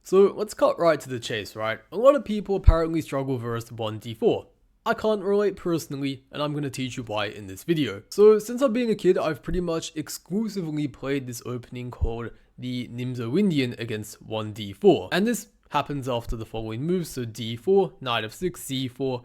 So let's cut right to the chase, right? A lot of people apparently struggle versus 1d4. I can't relate personally, and I'm going to teach you why in this video. So since I've been a kid, I've pretty much exclusively played this opening called the Nimzo-indian against 1d4. And this happens after the following moves, so d4, knight f6, c4,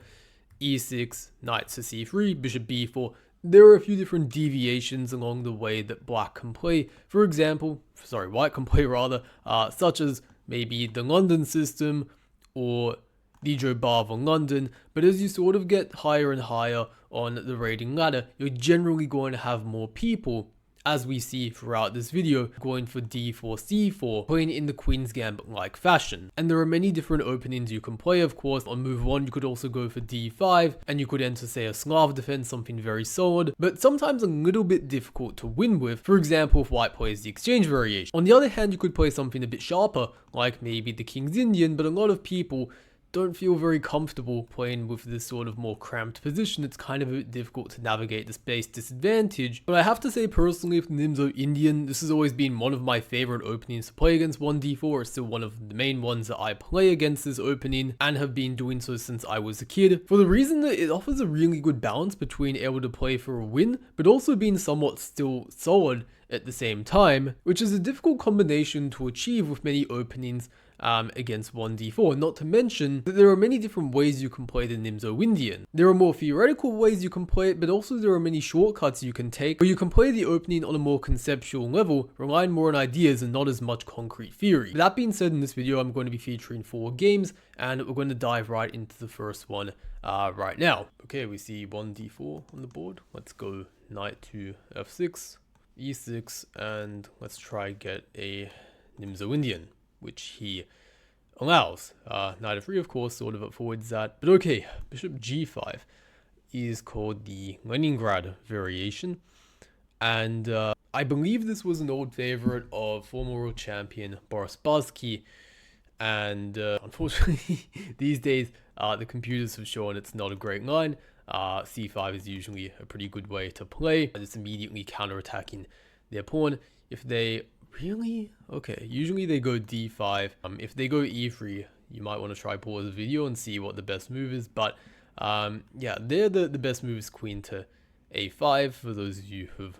e6, knight to c3, bishop b4. There are a few different deviations along the way that white can play rather, such as maybe the London system or the Joe Barver London, but as you sort of get higher and higher on the rating ladder, you're generally going to have more people, as we see throughout this video, going for d4, c4, playing in the Queen's Gambit-like fashion. And there are many different openings you can play, of course. On move 1, you could also go for d5, and you could enter, say, a Slav defense, something very solid, but sometimes a little bit difficult to win with. For example, if white plays the exchange variation. On the other hand, you could play something a bit sharper, like maybe the King's Indian, but a lot of people don't feel very comfortable playing with this sort of more cramped position. It's kind of a bit difficult to navigate the space disadvantage. But I have to say personally, with Nimzo-indian, this has always been one of my favorite openings to play against 1d4. It's still one of the main ones that I play against this opening and have been doing so since I was a kid, for the reason that it offers a really good balance between able to play for a win, but also being somewhat still solid at the same time, which is a difficult combination to achieve with many openings against 1d4, not to mention that there are many different ways you can play the Nimzo-indian. There are more theoretical ways you can play it, but also there are many shortcuts you can take, or you can play the opening on a more conceptual level, relying more on ideas and not as much concrete theory. That being said, in this video I'm going to be featuring 4 games, and we're going to dive right into the first one right now. Okay, we see 1d4 on the board. Let's go knight to f6, e6, and let's try get a Nimzo-indian, which he allows. Knight f3, of course, sort of avoids that. But okay, bishop g5 is called the Leningrad variation. And I believe this was an old favorite of former world champion Boris Barsky. And unfortunately, these days, the computers have shown it's not a great line. c5 is usually a pretty good way to play. Just immediately counterattacking their pawn. If they usually they go d5. If they go e3, you might want to try pause the video and see what the best move is. But yeah, the best move is queen to a5 for those of you who've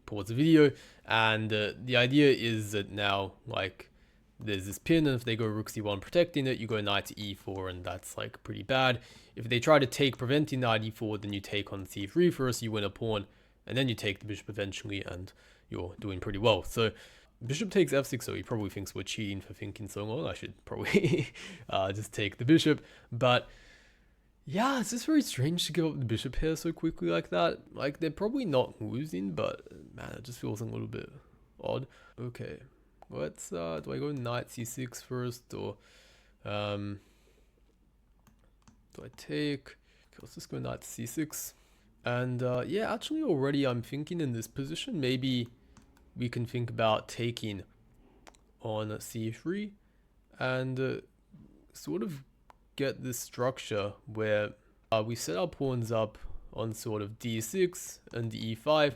paused the video. And the idea is that now, like, there's this pin, and if they go rook c1 protecting it, you go knight to e4, and that's like pretty bad. If they try to take preventing knight e4, then you take on c3 first, you win a pawn, and then you take the bishop eventually, and you're doing pretty well. So bishop takes f6, so he probably thinks we're cheating for thinking so long. I should probably just take the bishop. But yeah, it's just very strange to give up the bishop here so quickly like that. Like, they're probably not losing, but man, it just feels a little bit odd. Okay, let's do I go knight c6 first, or do I take? Okay, let's just go knight to c6. And yeah, actually already I'm thinking in this position, maybe we can think about taking on c3 and sort of get this structure where we set our pawns up on sort of d6 and e5.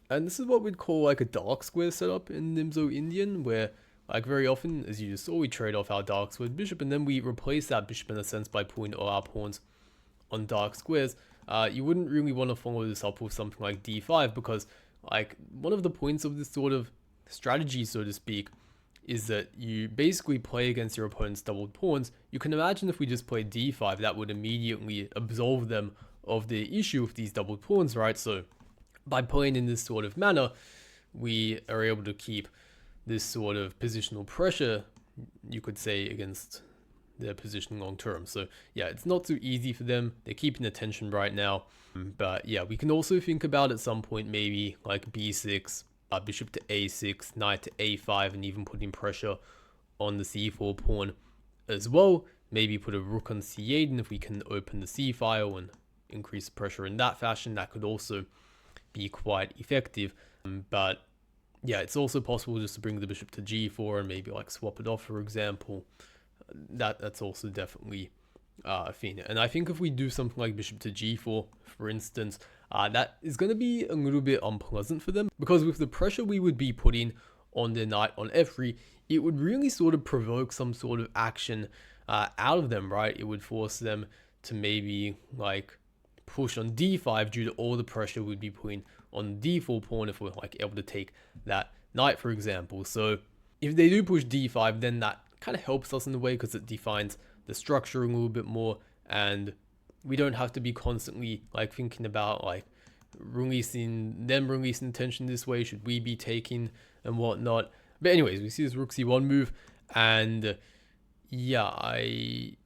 And this is what we'd call like a dark square setup in Nimzo-indian, where, like, very often, as you just saw, we trade off our dark squared bishop, and then we replace that bishop in a sense by putting all our pawns on dark squares. You wouldn't really want to follow this up with something like d5, because, like, one of the points of this sort of strategy, so to speak, is that you basically play against your opponent's doubled pawns. You can imagine if we just played d5, that would immediately absolve them of the issue with these doubled pawns, right? So by playing in this sort of manner, we are able to keep this sort of positional pressure, you could say, against their position long term. So yeah, it's not too easy for them. They're keeping attention right now. But yeah, we can also think about at some point maybe like b6, bishop to a6, knight to a5, and even putting pressure on the c4 pawn as well. Maybe put a rook on c8, and if we can open the c file and increase the pressure in that fashion, that could also be quite effective. But yeah, it's also possible just to bring the bishop to g4 and maybe like swap it off, for example. That's also definitely a thing. And I think if we do something like bishop to g4, for instance, that is going to be a little bit unpleasant for them, because with the pressure we would be putting on their knight on f3, it would really sort of provoke some sort of action out of them, right? It would force them to maybe like push on d5 due to all the pressure we'd be putting on the d4 pawn if we're like able to take that knight, for example. So if they do push d5, then that kind of helps us in a way because it defines the structure a little bit more, and we don't have to be constantly like thinking about like releasing tension this way, should we be taking and whatnot. But anyways, we see this rook c1 move, and yeah, I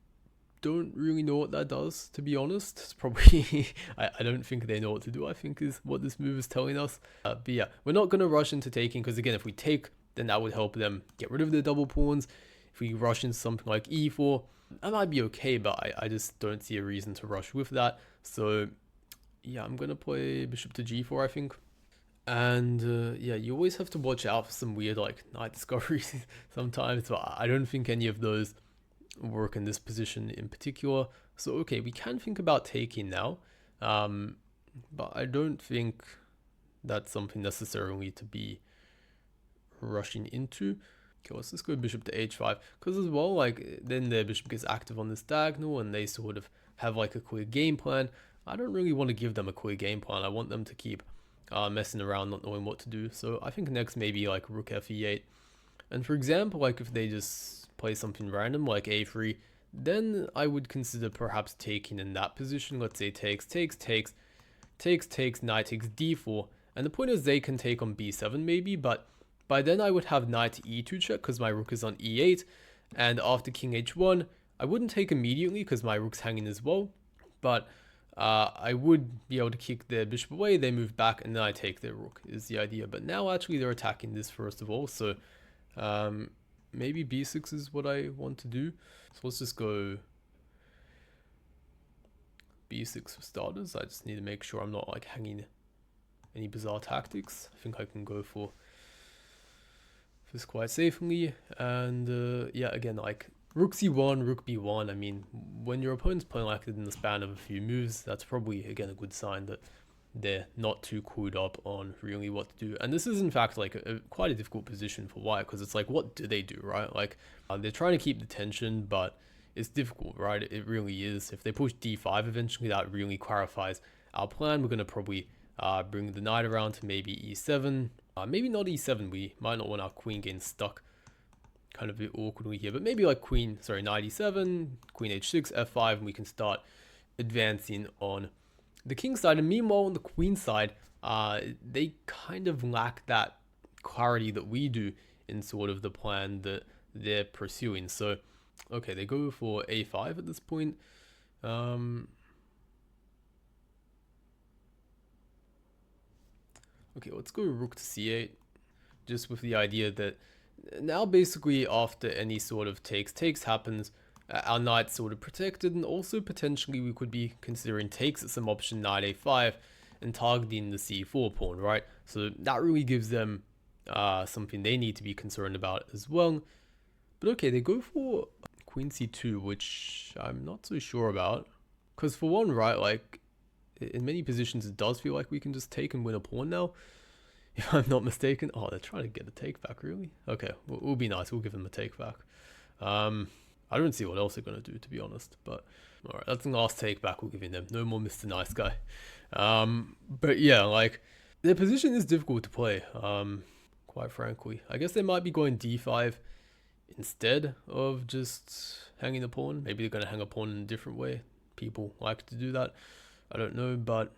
don't really know what that does, to be honest. It's probably I don't think they know what to do, I think, is what this move is telling us. But yeah, we're not going to rush into taking, because again, if we take, then that would help them get rid of their double pawns. If we rush into something like e4, that might be okay, but I just don't see a reason to rush with that. So yeah, I'm going to play bishop to g4, I think. And yeah, you always have to watch out for some weird like knight discoveries sometimes, but I don't think any of those work in this position in particular. So okay, we can think about taking now, but I don't think that's something necessarily to be rushing into. Okay, let's just go bishop to h5, because as well, like, then their bishop gets active on this diagonal and they sort of have like a clear game plan. I don't really want to give them a clear game plan. I want them to keep messing around, not knowing what to do. So I think next maybe like rook fe8, and for example, like if they just play something random like a3, then I would consider perhaps taking in that position. Let's say takes, knight takes d4, and the point is they can take on b7 maybe, but by then I would have knight to e2 check because my rook is on e8, and after king h1, I wouldn't take immediately because my rook's hanging as well, but I would be able to kick their bishop away, they move back, and then I take their rook, is the idea. But now actually they're attacking this first of all, so maybe b6 is what I want to do. So let's just go b6 for starters. I just need to make sure I'm not like hanging any bizarre tactics. I think I can go for this quite safely. And yeah, again, like rook c1, rook b1, I mean, when your opponent's playing like it in the span of a few moves, that's probably, again, a good sign that they're not too clued up on really what to do. And this is in fact like quite a difficult position for white, because it's like, what do they do, right? Like they're trying to keep the tension, but it's difficult, right? It really is. If they push d5 eventually, that really clarifies our plan. We're going to probably bring the knight around to maybe e7, maybe not e7. We might not want our queen getting stuck kind of a bit awkwardly here, but maybe like knight e7, queen h6, f5, and we can start advancing on the king side. And meanwhile, on the queen side, they kind of lack that clarity that we do in sort of the plan that they're pursuing. So okay, they go for a5 at this point. Okay, let's go rook to c8, just with the idea that now basically after any sort of takes happens, our knight's sort of protected, and also potentially we could be considering takes at some option, knight a5, and targeting the c4 pawn, right? So that really gives them something they need to be concerned about as well. But okay, they go for queen c2, which I'm not so sure about, because for one, right, like in many positions it does feel like we can just take and win a pawn now, if I'm not mistaken. Oh, they're trying to get a take back, really? Okay, we'll be nice, we'll give them a take back. I don't see what else they're going to do, to be honest, but alright, that's the last take back we're giving them. No more Mr. Nice Guy. But yeah, like, their position is difficult to play, quite frankly. I guess they might be going d5 instead of just hanging a pawn. Maybe they're going to hang a pawn in a different way. People like to do that. I don't know, but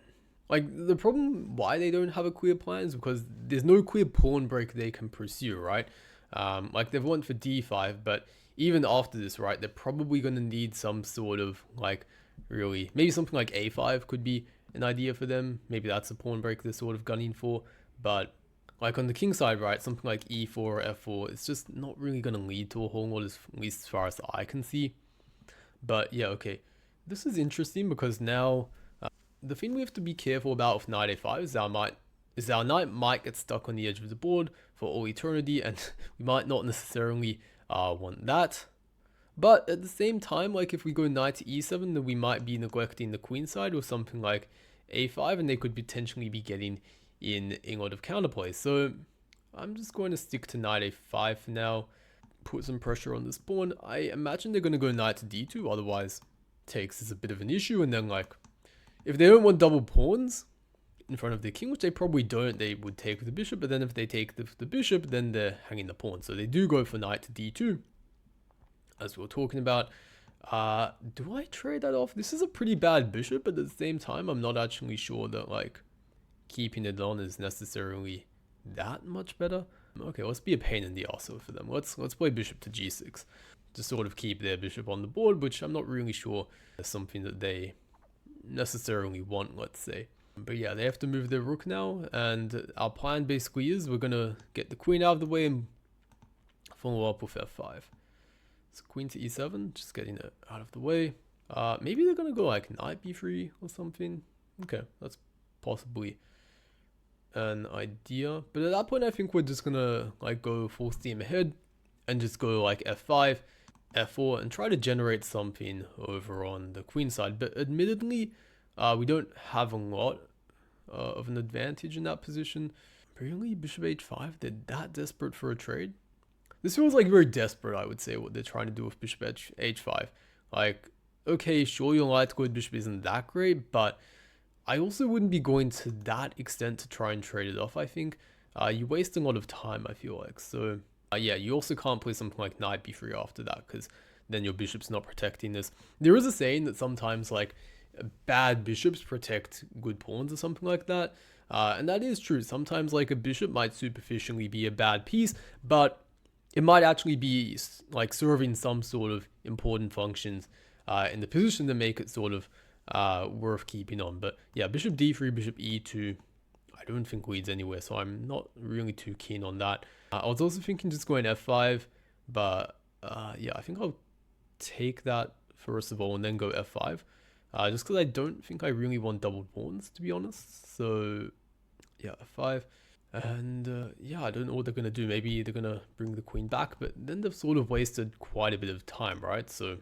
like the problem why they don't have a clear plan is because there's no clear pawn break they can pursue, right? Like they've went for d5, but even after this, right, they're probably going to need some sort of like really, maybe something like a5 could be an idea for them. Maybe that's a pawn break they're sort of gunning for. But like on the king side, right, something like e4 or f4, it's just not really going to lead to a whole lot, at least as far as I can see. But yeah, okay, this is interesting because now the thing we have to be careful about with knight a5 is our knight might get stuck on the edge of the board for all eternity, and we might not necessarily want that. But at the same time, like if we go knight to e7, then we might be neglecting the queen side or something like a5, and they could potentially be getting in a lot of counterplays. So I'm just going to stick to knight a5 for now. Put some pressure on this pawn. I imagine they're going to go knight to d2, otherwise takes is a bit of an issue. And then like, if they don't want double pawns in front of the king, which they probably don't, they would take with the bishop. But then if they take the bishop, then they're hanging the pawn. So they do go for knight to d2, as we were talking about. Do I trade that off? This is a pretty bad bishop, but at the same time, I'm not actually sure that like keeping it on is necessarily that much better. Okay, let's be a pain in the arse for them. Let's play bishop to g6 to sort of keep their bishop on the board, which I'm not really sure is something that they necessarily want, let's say. But yeah, they have to move their rook now, and our plan basically is we're gonna get the queen out of the way and follow up with f5. So queen to e7, just getting it out of the way. Maybe they're gonna go like knight b3 or something. Okay, that's possibly an idea, but at that point I think we're just gonna like go full steam ahead and just go like f5, f4, and try to generate something over on the queen side. But admittedly, we don't have a lot of an advantage in that position. Really, bishop h5? They're that desperate for a trade? This feels like very desperate, I would say, what they're trying to do with bishop h5. Like, okay, sure, your light squared bishop isn't that great, but I also wouldn't be going to that extent to try and trade it off, I think. You waste a lot of time, I feel like. So, yeah, you also can't play something like knight b3 after that, because then your bishop's not protecting this. There is a saying that sometimes, like, bad bishops protect good pawns or something like that. And that is true. Sometimes, like, a bishop might superficially be a bad piece, but it might actually be, like, serving some sort of important functions in the position to make it sort of worth keeping on. But yeah, bishop d3, bishop e2, I don't think leads anywhere, so I'm not really too keen on that. I was also thinking just going f5, but yeah, I think I'll take that first of all and then go f5, just because I don't think I really want double pawns, to be honest. So yeah, f5. And yeah, I don't know what they're going to do. Maybe they're going to bring the queen back, but then they've sort of wasted quite a bit of time, right? So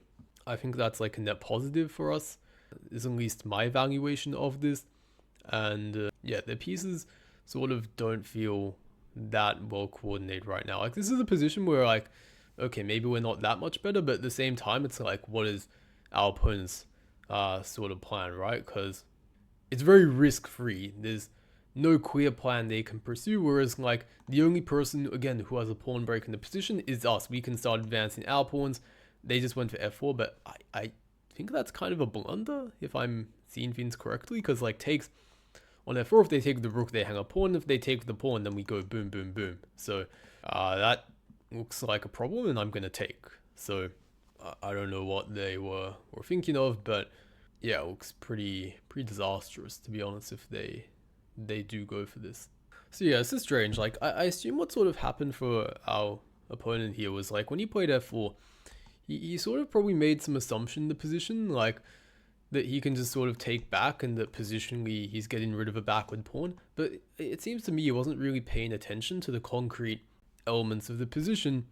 I think that's like a net positive for us, is at least my evaluation of this. And yeah, their pieces sort of don't feel that well coordinated right now. Like, this is a position where, like, okay, maybe we're not that much better, but at the same time, it's like, what is our opponent's sort of plan, right? Because it's very risk-free. There's no clear plan they can pursue, whereas like the only person, again, who has a pawn break in the position is us. We can start advancing our pawns. They just went for f4, but I think that's kind of a blunder, if I'm seeing things correctly, because like takes on f4, if they take the rook, they hang a pawn. If they take the pawn, then we go boom, boom, boom. So that looks like a problem, and I'm going to take. So I don't know what they were thinking of, but yeah, it looks pretty disastrous, to be honest, if they do go for this. So yeah, it's just strange. Like, I assume what sort of happened for our opponent here was like when he played f4, he sort of probably made some assumption in the position, like that he can just sort of take back, and that positionally he's getting rid of a backward pawn. But it seems to me he wasn't really paying attention to the concrete elements of the position.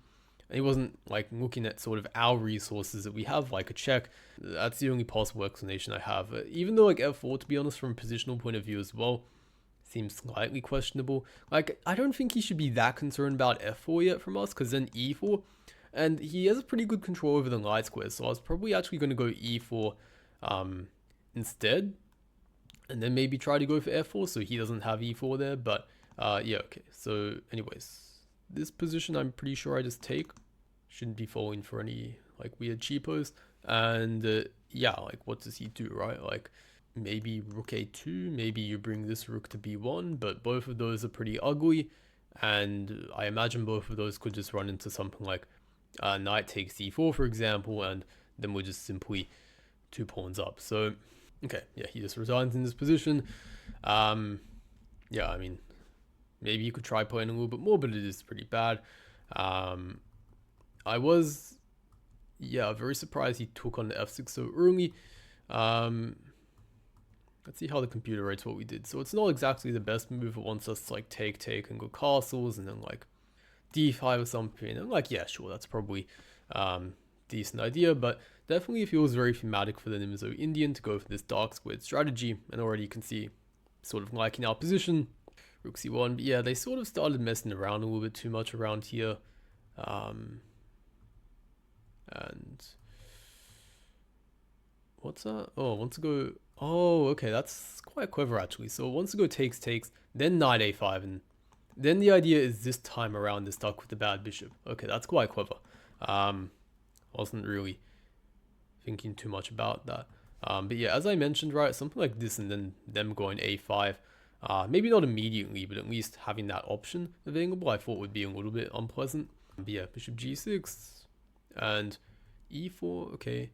And he wasn't like looking at sort of our resources that we have, like a check. That's the only possible explanation I have. Even though like f4, to be honest, from a positional point of view as well, seems slightly questionable. Like, I don't think he should be that concerned about f4 yet from us, because then e4, and he has a pretty good control over the light squares, so I was probably actually going to go e4 instead, and then maybe try to go for f4 so he doesn't have e4 there. But yeah, okay, so anyways, this position I'm pretty sure I just take. Shouldn't be falling for any like weird cheapos. And yeah, like, what does he do, right? Like, maybe rook a2, maybe you bring this rook to b1, but both of those are pretty ugly, and I imagine both of those could just run into something like knight takes d4, for example, and then we're just simply 2 pawns up. So okay, yeah, he just resigns in this position. Yeah, I mean, maybe you could try playing a little bit more, but it is pretty bad. I was, yeah, very surprised he took on the f6 so early. Let's see how the computer rates what we did. So it's not exactly the best move. It wants us to like take and go castles, and then like d5 or something. And like, yeah, sure, that's probably decent idea, but definitely it feels very thematic for the Nimzo-Indian to go for this dark squared strategy. And already you can see sort of liking our position. rook c1. But yeah, they sort of started messing around a little bit too much around here. And what's that? Oh, wants to go. Oh, okay, that's quite clever actually. So it wants to go takes, then knight a5, and then the idea is this time around they're stuck with the bad bishop. Okay, that's quite clever. Wasn't really thinking too much about that. But yeah, as I mentioned, right, something like this and then them going a5. Maybe not immediately, but at least having that option available, I thought would be a little bit unpleasant. But yeah, bishop g6 and e4. Okay.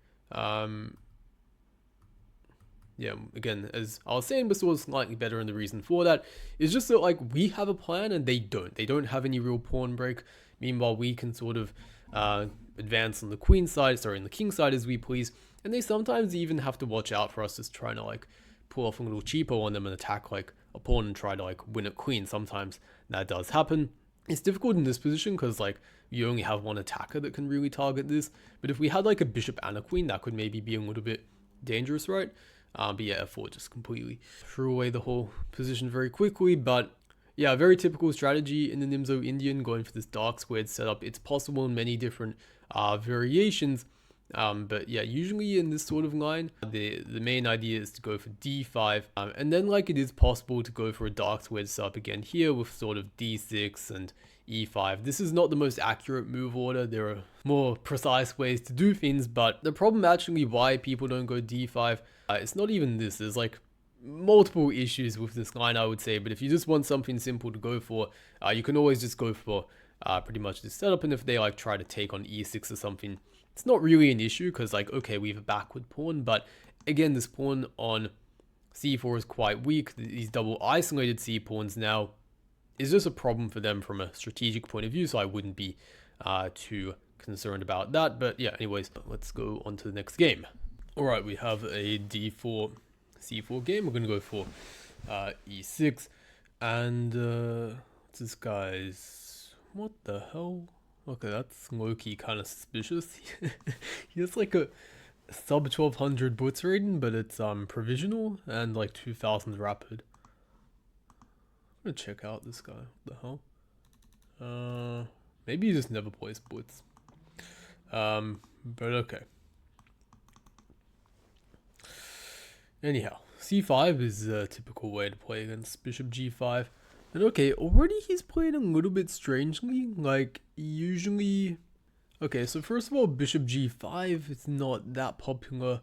Yeah, again, as I was saying before, slightly better, and the reason for that is just that, like, we have a plan and they don't. They don't have any real pawn break. Meanwhile, we can sort of advance on the queen side, sorry, on the king side as we please. And they sometimes even have to watch out for us just trying to, like, pull off a little cheapo on them and attack, like, a pawn and try to, like, win at queen. Sometimes that does happen. It's difficult in this position because, like, you only have one attacker that can really target this. But if we had, like, a bishop and a queen, that could maybe be a little bit dangerous, right? But yeah, f4 just completely threw away the whole position very quickly. But yeah, very typical strategy in the Nimzo-Indian, going for this dark squared setup. It's possible in many different variations. But yeah, usually in this sort of line, the main idea is to go for d5. And then, like, it is possible to go for a dark squared setup again here with sort of d6 and e5. This is not the most accurate move order. There are more precise ways to do things, but the problem actually why people don't go d5, it's not even this. There's, like, multiple issues with this line, I would say. But if you just want something simple to go for, you can always just go for pretty much this setup. And if they, like, try to take on e6 or something, it's not really an issue because, like, okay, we have a backward pawn, but again, this pawn on c4 is quite weak. These double isolated c pawns now is just a problem for them from a strategic point of view, so I wouldn't be too concerned about that. But yeah, anyways, let's go on to the next game. All right, we have a d4 c4 game. We're gonna go for e6, and what's this guy's? What the hell? Okay, that's low-key kind of suspicious. He has like a sub 1200 boots rating, but it's provisional and like 2000 rapid. I'm gonna check out this guy. What the hell? Maybe he just never plays boots. But okay. Anyhow, c5 is a typical way to play against bishop g5. And okay, already he's playing a little bit strangely, like usually. Okay, so first of all, bishop g5, it's not that popular.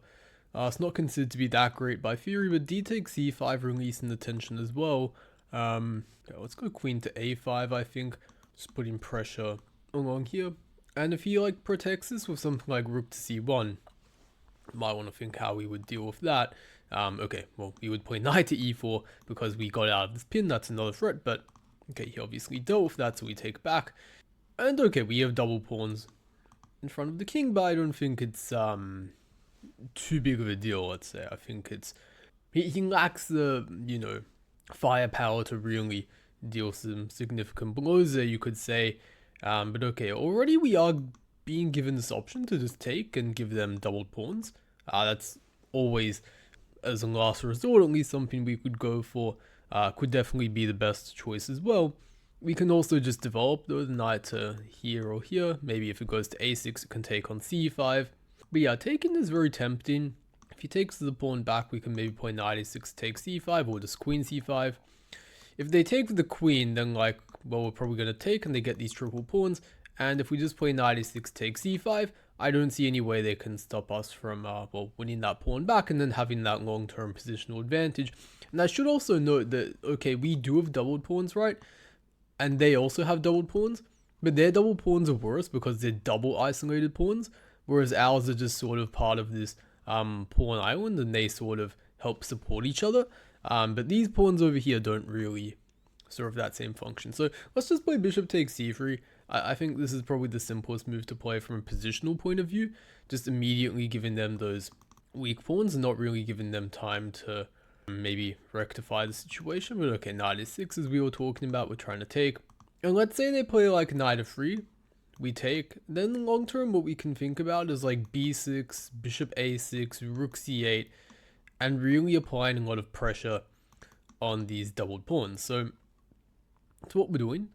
It's not considered to be that great by theory, but d takes c5 releasing the tension as well. Okay, let's go queen to a5, I think. Just putting pressure along here. And if he, like, protects this with something like rook to c1, might want to think how we would deal with that. Okay, well, we would play knight to e4 because we got out of this pin. That's another threat, but okay, he obviously dealt with that, so we take back. And okay, we have double pawns in front of the king, but I don't think it's too big of a deal, let's say. I think it's he lacks the, you know, firepower to really deal some significant blows there, you could say. But okay, already we are being given this option to just take and give them doubled pawns. That's always, as a last resort, at least something we could go for. Could definitely be the best choice as well. We can also just develop the knight to here or here. Maybe if it goes to a6, it can take on c5. But yeah, taking is very tempting. If he takes the pawn back, we can maybe play knight a6, take c5, or just queen c5. If they take with the queen, then, like, well, we're probably going to take and they get these triple pawns. And if we just play knight a6, take c5, I don't see any way they can stop us from, well, winning that pawn back and then having that long-term positional advantage. And I should also note that, okay, we do have doubled pawns, right? And they also have doubled pawns, but their double pawns are worse because they're double isolated pawns, whereas ours are just sort of part of this pawn island, and they sort of help support each other. But these pawns over here don't really serve that same function. So let's just play bishop takes c3. I think this is probably the simplest move to play from a positional point of view, just immediately giving them those weak pawns and not really giving them time to maybe rectify the situation. But okay, knight a6 as we were talking about, we're trying to take. And let's say they play like knight f3, we take. Then long term, what we can think about is like b6, bishop a6, rook c8, and really applying a lot of pressure on these doubled pawns. So That's what we're doing.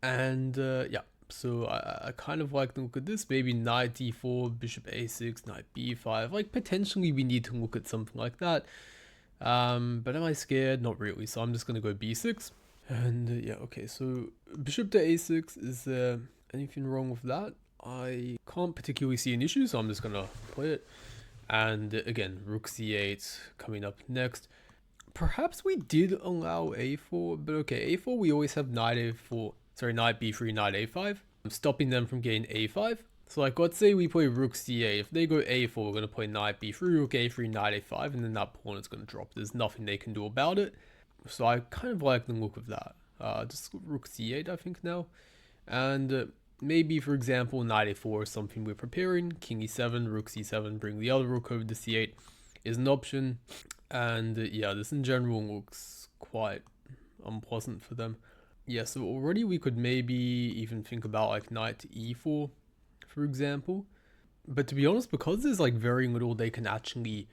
And yeah, so I kind of like to look at this. Maybe knight d4, bishop a6, knight b5. Like potentially we need to look at something like that. But am I scared? Not really. So I'm just going to go b6. And yeah, okay, so bishop to a6, is there anything wrong with that? I can't particularly see an issue, so I'm just going to play it. And again, rook c8 coming up next. Perhaps we did allow a4, but okay, a4 we always have knight a4, sorry, knight b3, knight a5. I'm stopping them from getting a5. So like, let's say we play rook c8. If they go a4, we're going to play knight b3, rook a3, knight a5, and then that pawn is going to drop. There's nothing they can do about it. So I kind of like the look of that. Just rook c8, I think now. And maybe, for example, knight a4 is something we're preparing. King e7, rook c7, bring the other rook over to c8 is an option. And yeah, this in general looks quite unpleasant for them. Yeah, so already we could maybe even think about like knight to e4, for example. But to be honest, because there's like very little they can actually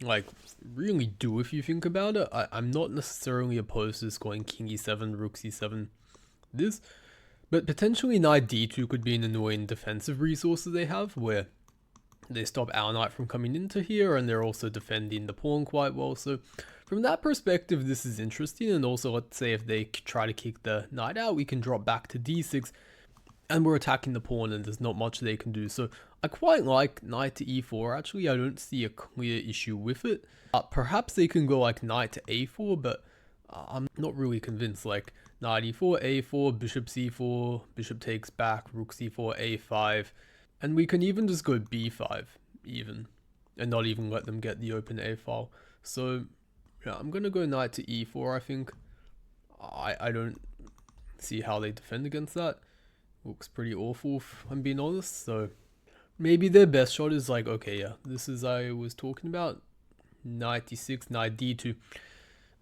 like really do if you think about it, I'm not necessarily opposed to this going king e7, rook c7, this. But potentially knight d2 could be an annoying defensive resource that they have, where they stop our knight from coming into here, and they're also defending the pawn quite well. So from that perspective, this is interesting. And also, let's say if they try to kick the knight out, we can drop back to d6, and we're attacking the pawn, and there's not much they can do. So I quite like knight to e4. Actually, I don't see a clear issue with it. Perhaps they can go like knight to a4, but I'm not really convinced. Like knight e4, a4, bishop c4, bishop takes back, rook c4, a5. And we can even just go b5 even, and not even let them get the open a file. So yeah, I'm gonna go knight to e4. I think I don't see how they defend against that. Looks pretty awful if I'm being honest. So maybe their best shot is like, okay, yeah, this is I was talking about, knight d6, knight d2.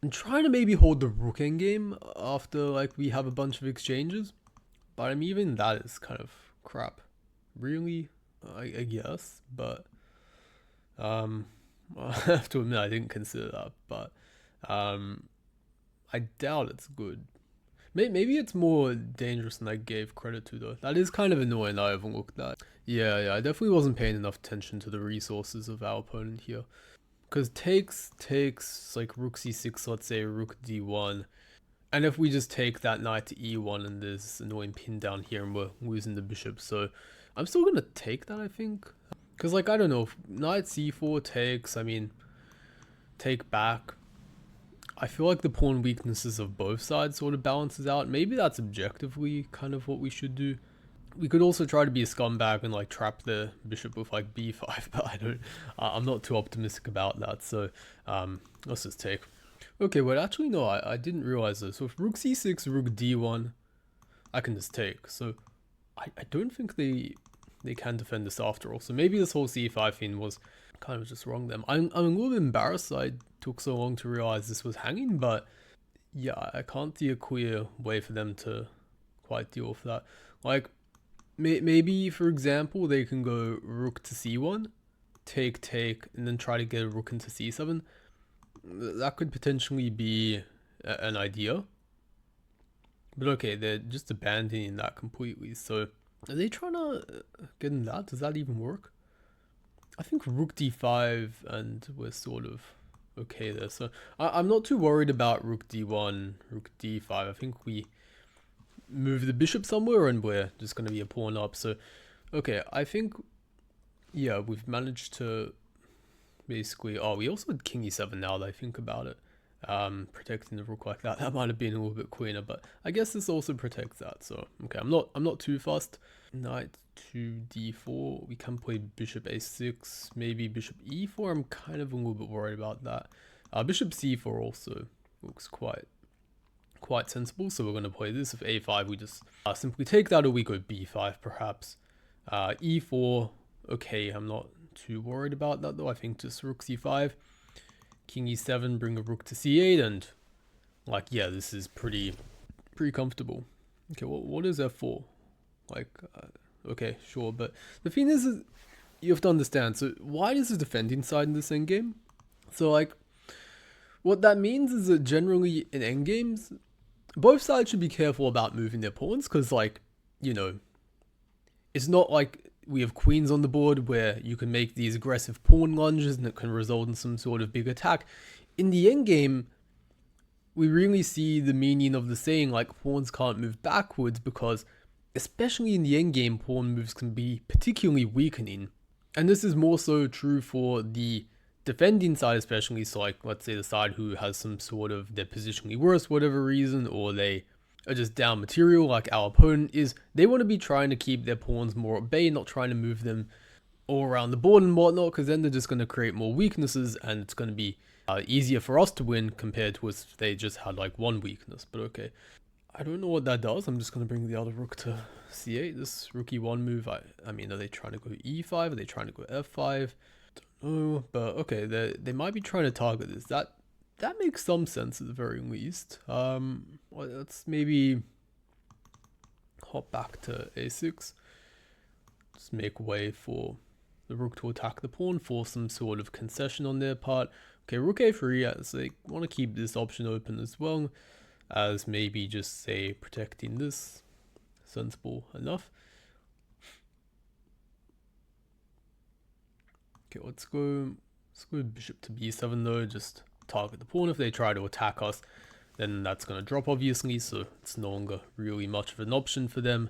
I'm trying to maybe hold the rook endgame after like we have a bunch of exchanges, but I mean even that is kind of crap. Really, I guess, but I have to admit I didn't consider that, but I doubt it's good. Maybe it's more dangerous than I gave credit to though. That is kind of annoying. I overlooked that. Yeah, I definitely wasn't paying enough attention to the resources of our opponent here, because takes like rook c6, let's say rook d1. And if we just take that knight to e1 and there's this annoying pin down here and we're losing the bishop, so I'm still going to take that, I think. Because, like, I don't know, if knight c4 takes, I mean, take back. I feel like the pawn weaknesses of both sides sort of balances out. Maybe that's objectively kind of what we should do. We could also try to be a scumbag and, like, trap the bishop with, like, b5, but I'm not too optimistic about that, so let's just take. Okay, well, actually, no, I didn't realize this. So if rook c6, rook d1, I can just take. So I don't think they can defend this after all. So maybe this whole c5 thing was kind of just wrong then. I'm a little bit embarrassed I took so long to realize this was hanging, but yeah, I can't see a clear way for them to quite deal with that. Like, maybe, for example, they can go rook to c1, take, and then try to get a rook into c7. That could potentially be an idea. But okay, they're just abandoning that completely. So are they trying to get in that? Does that even work? I think rook d5 and we're sort of okay there. So I'm not too worried about rook d1, rook d5. I think we move the bishop somewhere and we're just going to be a pawn up. So okay, I think, yeah, we've managed to basically... Oh, we also had king e7 now that I think about it. Protecting the rook like that. That might have been a little bit cleaner, but I guess this also protects that. So okay, I'm not too fussed. Knight to d4. We can play bishop a6, maybe bishop e4. I'm kind of a little bit worried about that. Bishop c4 also looks quite sensible. So we're going to play this. If a5, we just simply take that, or we go b5 perhaps. E4. Okay, I'm not too worried about that though. I think just rook c5. King e7, bring a rook to c8, and like, yeah, this is pretty comfortable. Okay, well, what is f4? Like, okay, sure, but the thing is you have to understand, so white is the defending side in this endgame. So like, what that means is that generally in endgames, both sides should be careful about moving their pawns, because, like, you know, it's not like we have queens on the board where you can make these aggressive pawn lunges and it can result in some sort of big attack. In the endgame, we really see the meaning of the saying, like, pawns can't move backwards, because especially in the endgame, pawn moves can be particularly weakening. And this is more so true for the defending side especially, so like, let's say the side who has some sort of, they're positionally worse for whatever reason, or they are just down material like our opponent is, they want to be trying to keep their pawns more at bay, not trying to move them all around the board and whatnot, because then they're just going to create more weaknesses, and it's going to be easier for us to win compared to if they just had like one weakness. But okay, I don't know what that does. I'm just going to bring the other rook to c8. This rook e1 move, I mean, are they trying to go e5? Are they trying to go f5? Don't know, but okay, they might be trying to target this. That makes some sense at the very least. Well, let's maybe hop back to a6. Just make way for the rook to attack the pawn, force some sort of concession on their part. Okay, rook a3, as they want to keep this option open as well, as maybe just say protecting this. Sensible enough. Okay, let's go bishop to b7 though, just target the pawn. If they try to attack us, then that's going to drop obviously, so it's no longer really much of an option for them.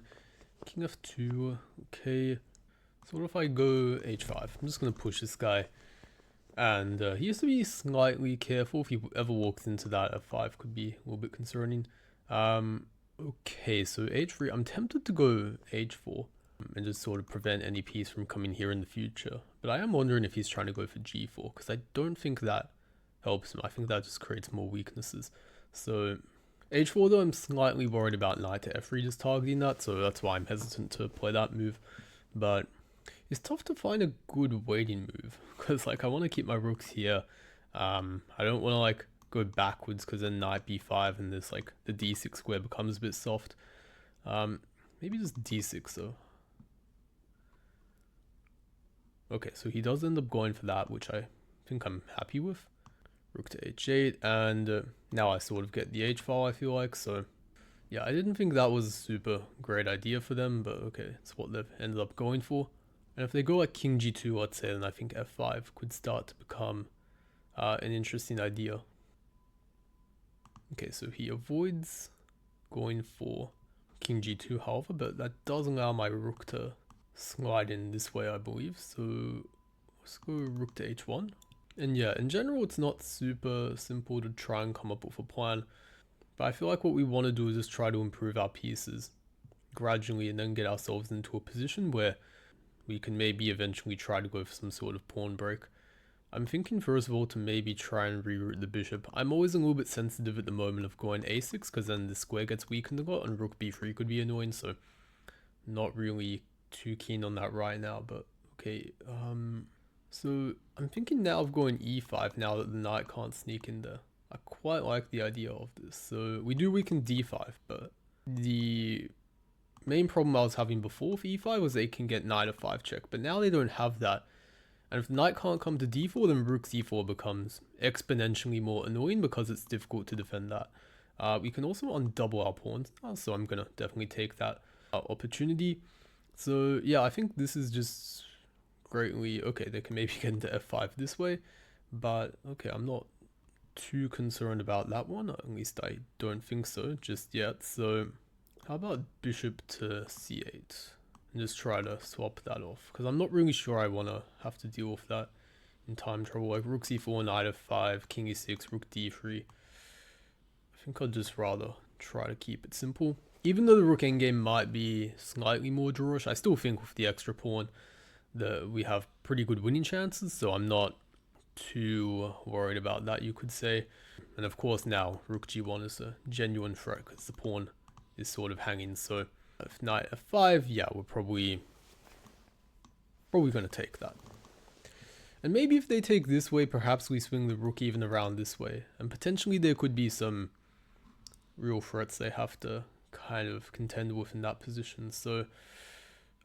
King f2, okay. So what if I go h5? I'm just going to push this guy. And he has to be slightly careful. If he ever walks into that, f5 could be a little bit concerning. Okay, so h3. I'm tempted to go h4 and just sort of prevent any piece from coming here in the future. But I am wondering if he's trying to go for g4, because I don't think that helps him. I think that just creates more weaknesses. So h4 though, I'm slightly worried about knight to f3 just targeting that, so that's why I'm hesitant to play that move. But it's tough to find a good waiting move, because like I want to keep my rooks here. I don't want to like go backwards, because then knight b5 and this like the d6 square becomes a bit soft. Maybe just d6 though. Okay, so he does end up going for that, which I think I'm happy with. Rook to h8, and now I sort of get the h file, I feel like. So yeah, I didn't think that was a super great idea for them, but okay, it's what they've ended up going for. And if they go like king g2, let's say, then I think f5 could start to become an interesting idea. Okay, so he avoids going for king g2, however, but that does allow my rook to slide in this way, I believe. So let's go rook to h1. And yeah, in general, it's not super simple to try and come up with a plan, but I feel like what we want to do is just try to improve our pieces gradually and then get ourselves into a position where we can maybe eventually try to go for some sort of pawn break. I'm thinking first of all to maybe try and reroute the bishop. I'm always a little bit sensitive at the moment of going a6, because then the square gets weakened a lot and rook b3 could be annoying, so not really too keen on that right now. But okay, so I'm thinking now of going e5 now that the knight can't sneak in there. I quite like the idea of this. So we do weaken d5, but the main problem I was having before with e5 was they can get knight f5 check, but now they don't have that. And if the knight can't come to d4, then rook c4 becomes exponentially more annoying, because it's difficult to defend that. We can also undouble our pawns, so I'm gonna definitely take that opportunity. So yeah, I think this is just greatly okay. They can maybe get into f5 this way, but okay, I'm not too concerned about that one. At least I don't think so just yet. So how about bishop to c8 and just try to swap that off, because I'm not really sure I want to have to deal with that in time trouble. Like rook c4, knight f5, king e6, rook d3. I think I'd just rather try to keep it simple. Even though the rook endgame might be slightly more drawish, I still think with the extra pawn that we have pretty good winning chances, so I'm not too worried about that, you could say. And of course now rook g1 is a genuine threat, because the pawn is sort of hanging. So if knight f5, yeah, we're probably going to take that. And maybe if they take this way, perhaps we swing the rook even around this way, and potentially there could be some real threats they have to kind of contend with in that position. So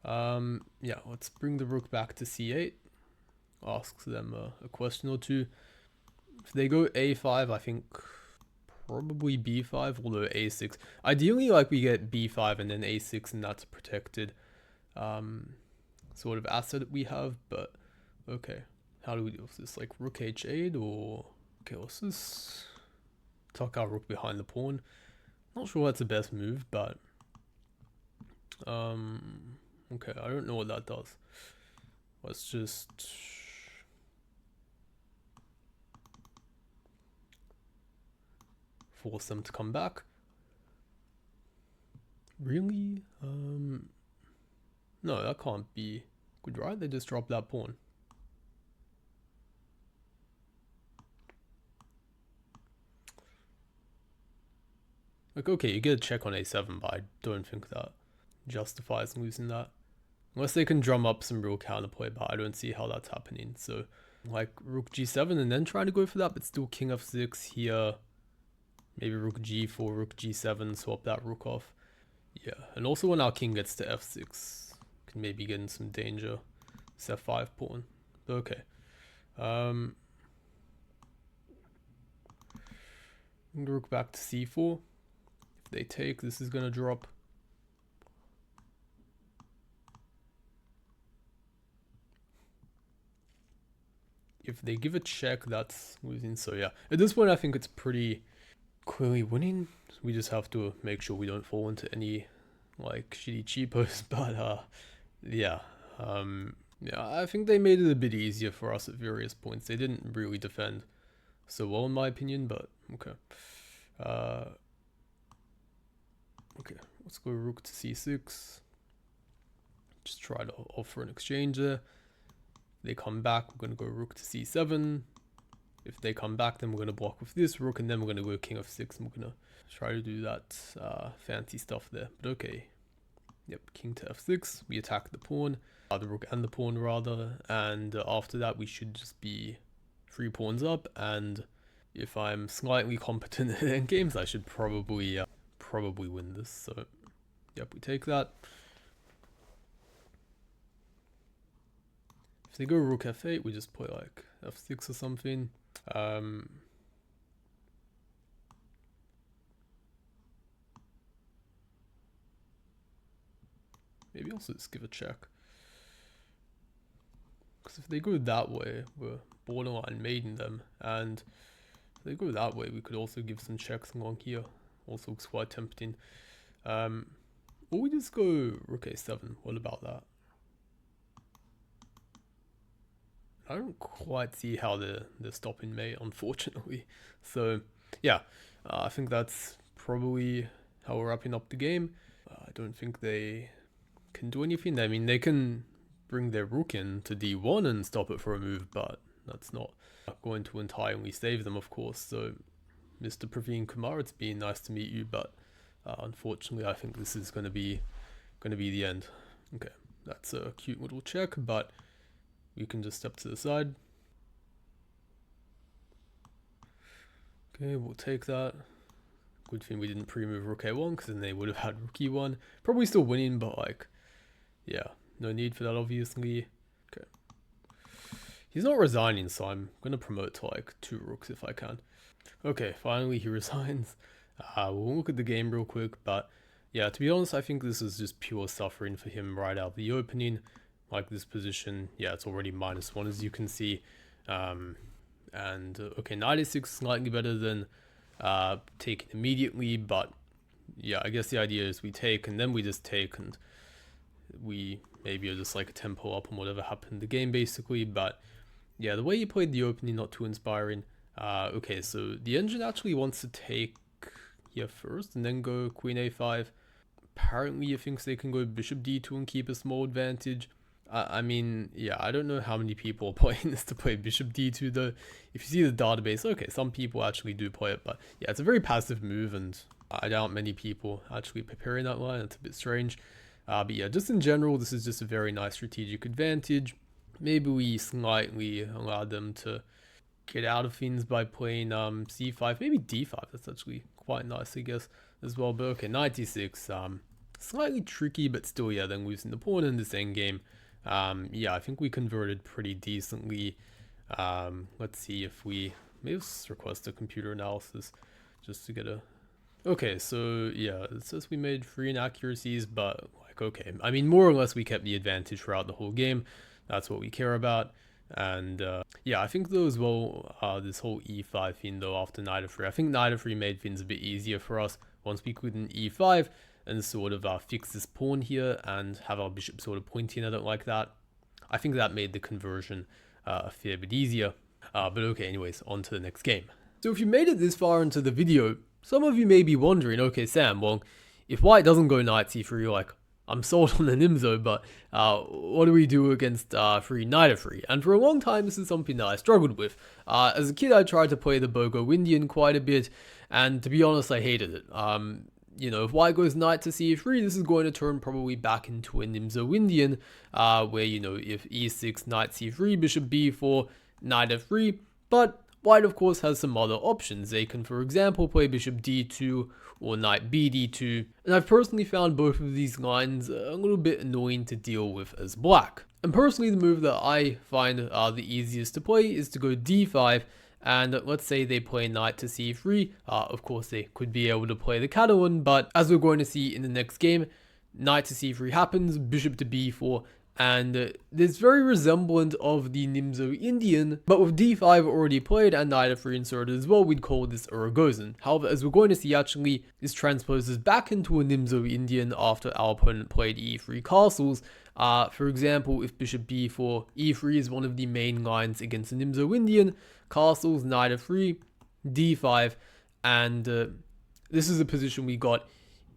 yeah, let's bring the rook back to c8, ask them a question or two. If they go a5, I think probably b5, although a6. Ideally, like, we get b5 and then a6, and that's a protected sort of asset that we have, but okay. How do we deal with this? Like, rook h8, or... Okay, let's just tuck our rook behind the pawn. Not sure that's the best move, but... okay, I don't know what that does. Let's just... force them to come back. Really? No, that can't be good, right? They just dropped that pawn. Like, okay, you get a check on a7, but I don't think that justifies losing that. Unless they can drum up some real counterplay, but I don't see how that's happening. So, like, rook g7 and then trying to go for that, but still king f6 here. Maybe rook g4, rook g7, swap that rook off. Yeah, and also when our king gets to f6, can maybe get in some danger. It's f5 pawn. But okay. Rook back to c4. If they take, this is gonna drop. If they give a check, that's losing. So yeah, at this point I think it's pretty clearly winning. We just have to make sure we don't fall into any like shitty cheapos. But yeah, I think they made it a bit easier for us at various points. They didn't really defend so well in my opinion, but okay. Okay, let's go rook to c6. Just try to offer an exchange there. They come back, we're going to go rook to c7. If they come back, then we're going to block with this rook, and then we're going to go king f6, and we're going to try to do that fancy stuff there. But okay. Yep, king to f6. We attack the pawn, the rook and the pawn rather, and after that we should just be 3 pawns up, and if I'm slightly competent in games, I should probably win this. So, yep, we take that. If they go rook f8, we just play like f6 or something. Maybe also just give a check. Because if they go that way, we're borderline mating them. And if they go that way, we could also give some checks along here. Also looks quite tempting. Or we just go rook a7. What about that? I don't quite see how they're stopping mate, unfortunately. So, yeah, I think that's probably how we're wrapping up the game. I don't think they can do anything. I mean, they can bring their rook in to d1 and stop it for a move, but that's not going to entirely save them, of course. So, Mr. Praveen Kumar, it's been nice to meet you, but unfortunately, I think this is going to be the end. Okay, that's a cute little check, but we can just step to the side. Okay, we'll take that. Good thing we didn't pre-move rook a1, because then they would have had rook e1. Probably still winning, but like, yeah, no need for that, obviously. Okay. He's not resigning, so I'm going to promote to like 2 rooks if I can. Okay, finally he resigns. We'll look at the game real quick, but yeah, to be honest, I think this is just pure suffering for him right out of the opening. Like this position, yeah, it's already -1 as you can see. And okay, 96 slightly better than taking immediately, but yeah, I guess the idea is we take and then we just take, and we maybe are just like a tempo up on whatever happened in the game basically. But yeah, the way he played the opening, not too inspiring. Okay, so the engine actually wants to take here first and then go queen a5. Apparently he thinks they can go bishop d2 and keep a small advantage. I mean, yeah, I don't know how many people are playing this to play bishop d2 though. If you see the database, okay, some people actually do play it, but yeah, it's a very passive move, and I doubt many people actually preparing that line. It's a bit strange. But yeah, just in general, this is just a very nice strategic advantage. Maybe we slightly allowed them to get out of things by playing c5, maybe d5. That's actually quite nice, I guess, as well. But okay, 96, slightly tricky, but still, yeah, then losing the pawn in this endgame. Yeah, I think we converted pretty decently. Let's see if we maybe let's request a computer analysis just to get a... Okay, so yeah, it says we made 3 inaccuracies, but like, okay. I mean, more or less we kept the advantage throughout the whole game. That's what we care about. And yeah, I think though as well, this whole e5 thing though after knight f3, I think knight f3 made things a bit easier for us once we could in e5 and sort of fix this pawn here and have our bishop sort of pointing at it like that. I think that made the conversion a fair bit easier. But okay, anyways, on to the next game. So if you made it this far into the video, some of you may be wondering, okay Sam, well, if white doesn't go knight c3, like, I'm sold on the Nimzo, but what do we do against free knight f3? And for a long time, this is something that I struggled with. As a kid, I tried to play the Nimzo-indian quite a bit, and to be honest, I hated it. You know, if white goes knight to c3, this is going to turn probably back into a Nimzo-indian, where, you know, if e6, knight c3, bishop b4, knight f3, but white, of course, has some other options. They can, for example, play bishop d2 or knight bd2, and I've personally found both of these lines a little bit annoying to deal with as black. And personally, the move that I find the easiest to play is to go d5, and let's say they play knight to c3. Of course, they could be able to play the Catalan, but as we're going to see in the next game, knight to c3 happens, bishop to b4, and there's very resemblant of the Nimzo-indian, but with d5 already played and knight f3 inserted as well, we'd call this a Rogozin. However, as we're going to see, actually, this transposes back into a Nimzo-indian after our opponent played e3 castles. For example, if bishop b4, e3 is one of the main lines against the Nimzo-indian, castles, knight f3, d5, and this is a position we got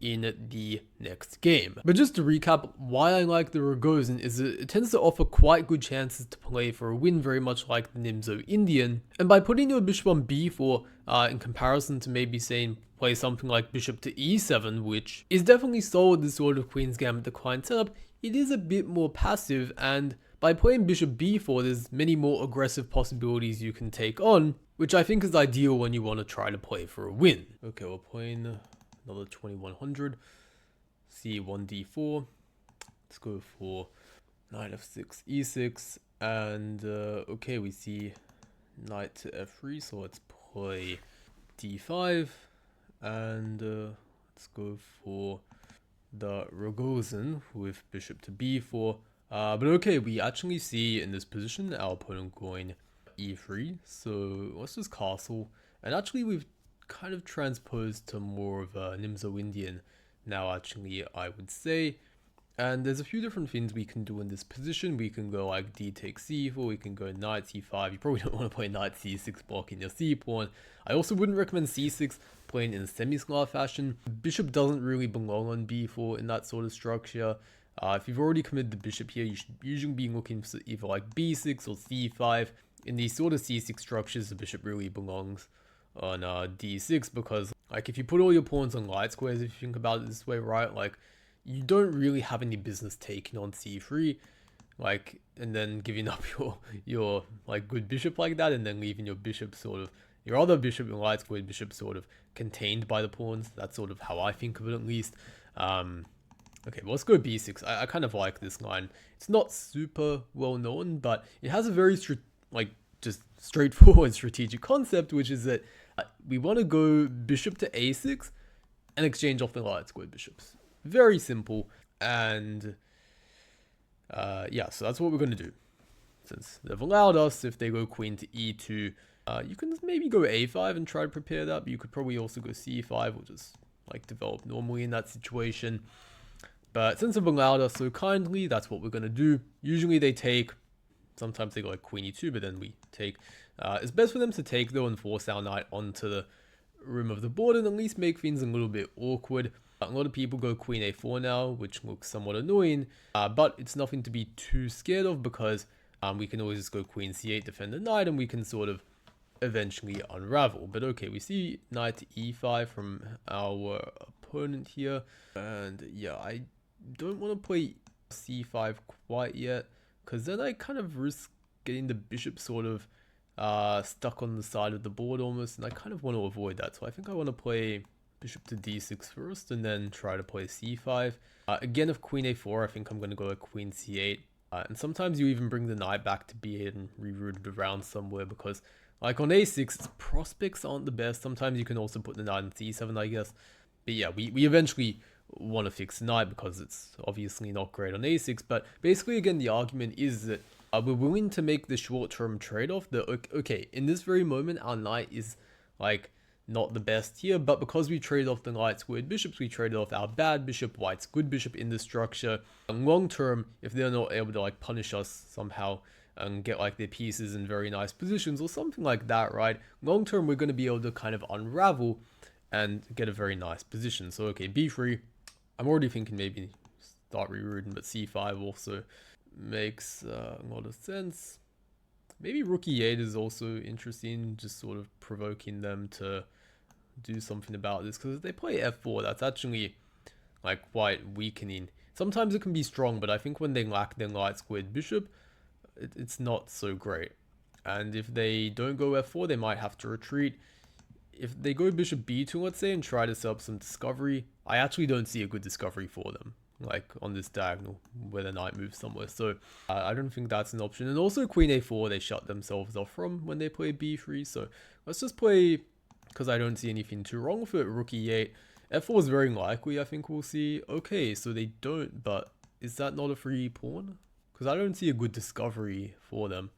in the next game. But just to recap, why I like the Rogozin is that it tends to offer quite good chances to play for a win, very much like the Nimzo-indian. And by putting your bishop on b4, in comparison to maybe saying play something like bishop to e7, which is definitely solid this sort of Queen's Gambit decline setup, it is a bit more passive, and by playing bishop b4, there's many more aggressive possibilities you can take on, which I think is ideal when you want to try to play for a win. Okay, we're playing another 2100, c1d4, let's go for knight f6, e6, and okay, we see knight to f3, so let's play d5, and let's go for the Rogozin with bishop to b4, but okay, we actually see in this position our opponent going e3, so let's just castle, and actually we've kind of transposed to more of a Nimzo-indian now, actually, I would say. And there's a few different things we can do in this position. We can go like d takes c4, we can go knight c5. You probably don't want to play knight c6 blocking your c pawn. I also wouldn't recommend c6 playing in a semi-Slav fashion. Bishop doesn't really belong on b4 in that sort of structure. If you've already committed the bishop here, you should usually be looking for either like b6 or c5. In these sort of c6 structures, the bishop really belongs on d6, because like if you put all your pawns on light squares, if you think about it this way, right, like you don't really have any business taking on c3, like, and then giving up your like good bishop like that, and then leaving your bishop sort of, your other bishop and light square bishop sort of contained by the pawns. That's sort of how I think of it, at least. Okay, well, let's go b6. I kind of like this line. It's not super well known, but it has a very just straightforward strategic concept, which is that we want to go bishop to a6 and exchange off the light squared bishops. Very simple, and yeah, so that's what we're going to do. Since they've allowed us, if they go queen to e2, you can maybe go a5 and try to prepare that, but you could probably also go c5, or just like develop normally in that situation. But since they've allowed us so kindly, that's what we're going to do. Usually they take, sometimes they go like queen e2, but then we take. It's best for them to take though and force our knight onto the rim of the board and at least make things a little bit awkward. A lot of people go queen a4 now, which looks somewhat annoying, but it's nothing to be too scared of, because we can always just go queen c8, defend the knight, and we can sort of eventually unravel. But okay, we see knight to e5 from our opponent here, and yeah, I don't want to play c5 quite yet, because then I kind of risk getting the bishop sort of stuck on the side of the board almost, and I kind of want to avoid that. So I think I want to play bishop to d6 first, and then try to play c5. Again, if queen a4, I think I'm going to go like queen c8. And sometimes you even bring the knight back to b8 and reroute it around somewhere, because Like on a6, prospects aren't the best. Sometimes you can also put the knight on c7, I guess. But yeah, we eventually want to fix the knight because it's obviously not great on a6. But basically, again, the argument is that we're willing to make the short-term trade-off that, okay, in this very moment, our knight is like not the best here, but because we trade off the knight squared bishops, we traded off our bad bishop, white's good bishop in the structure. And long term, if they're not able to like punish us somehow and get like their pieces in very nice positions or something like that, right? Long term, we're going to be able to kind of unravel and get a very nice position. So okay, b3. I'm already thinking maybe start rerouting, but c5 also makes a lot of sense. Maybe rook e8 is also interesting, just sort of provoking them to do something about this, because if they play f4, that's actually like quite weakening. Sometimes it can be strong, but I think when they lack their light squared bishop, it's not so great. And if they don't go f4, they might have to retreat. If they go bishop b2, let's say, and try to set up some discovery, I actually don't see a good discovery for them, like on this diagonal where the knight moves somewhere. So I don't think that's an option. And also queen a4, they shut themselves off from when they play b3. So let's just play, because I don't see anything too wrong with it, rook e8. f4 is very likely, I think we'll see. Okay, so they don't, but is that not a free pawn? Because I don't see a good discovery for them.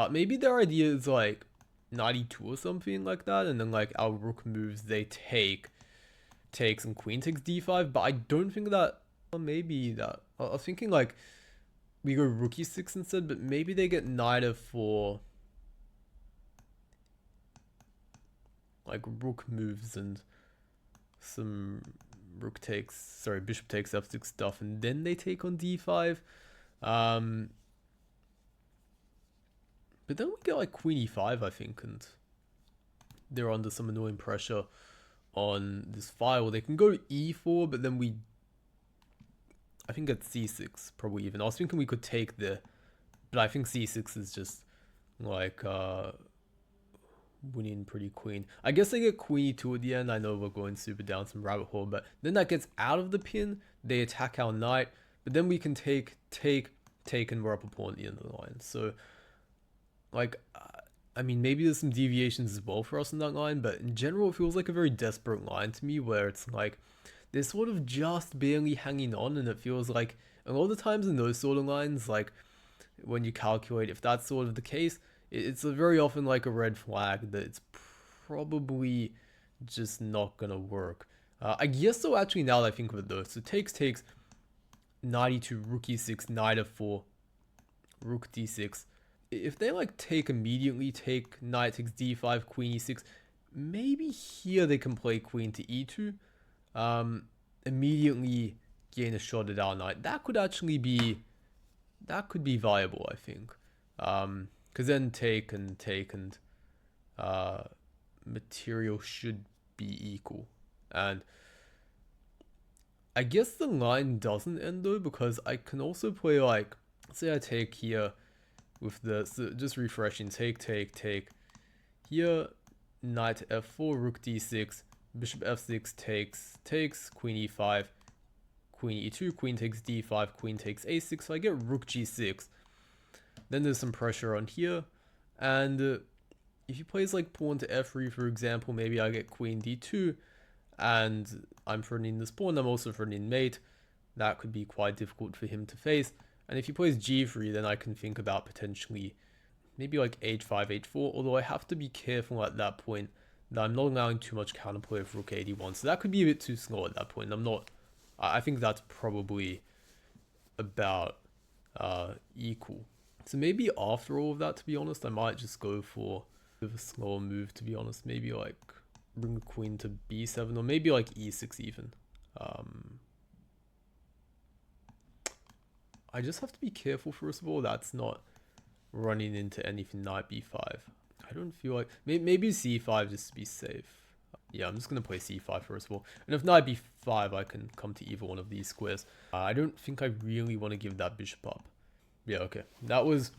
Maybe their idea is like knight e2 or something like that, and then like our rook moves, they takes and queen takes d5, but I don't think that, or maybe that, I was thinking like we go rook e6 instead, but maybe they get knight f4, like rook moves and some bishop takes f6 stuff, and then they take on d5. But then we get like queen e5, I think, and they're under some annoying pressure on this file. They can go e4, but then I think at c6 probably even. I was thinking we could take there, but I think c6 is just like winning pretty queen. I guess they get queen e2 at the end. I know we're going super down some rabbit hole, but then that gets out of the pin. They attack our knight, but then we can take, and we're up a pawn at the end of the line. So like, I mean, maybe there's some deviations as well for us in that line, but in general, it feels like a very desperate line to me, where it's like they're sort of just barely hanging on, and it feels like a lot of the times in those sort of lines, like when you calculate if that's sort of the case, it's very often like a red flag that it's probably just not gonna work. I guess so. Actually, now that I think of it though, so takes, knight e2, rook e6, knight f4, rook d6. If they like take immediately, take knight takes d5, queen e6, maybe here they can play queen to e2, immediately gain a shot at our knight. That could actually be, viable, I think, because then take and material should be equal. And I guess the line doesn't end though, because I can also play like, say I take here with the, so just refreshing, take here, knight f4, rook d6, bishop f6 takes, queen e5, queen e2, queen takes d5, queen takes a6, so I get rook g6. Then there's some pressure on here, and if he plays like pawn to f3, for example, maybe I get queen d2, and I'm threatening this pawn, I'm also threatening mate. That could be quite difficult for him to face. And if he plays g3, then I can think about potentially maybe like h5, h4, although I have to be careful at that point that I'm not allowing too much counterplay of rook 81. So that could be a bit too slow at that point. I think that's probably about equal. So maybe after all of that, to be honest, I might just go for a bit of a slower move, to be honest. Maybe like bring the queen to b7, or maybe like e6 even. I just have to be careful, first of all, that's not running into anything knight b5. I don't feel like, maybe c5 just to be safe. Yeah, I'm just going to play c5 first of all. And if knight b5, I can come to either one of these squares. I don't think I really want to give that bishop up. Yeah, okay. That was,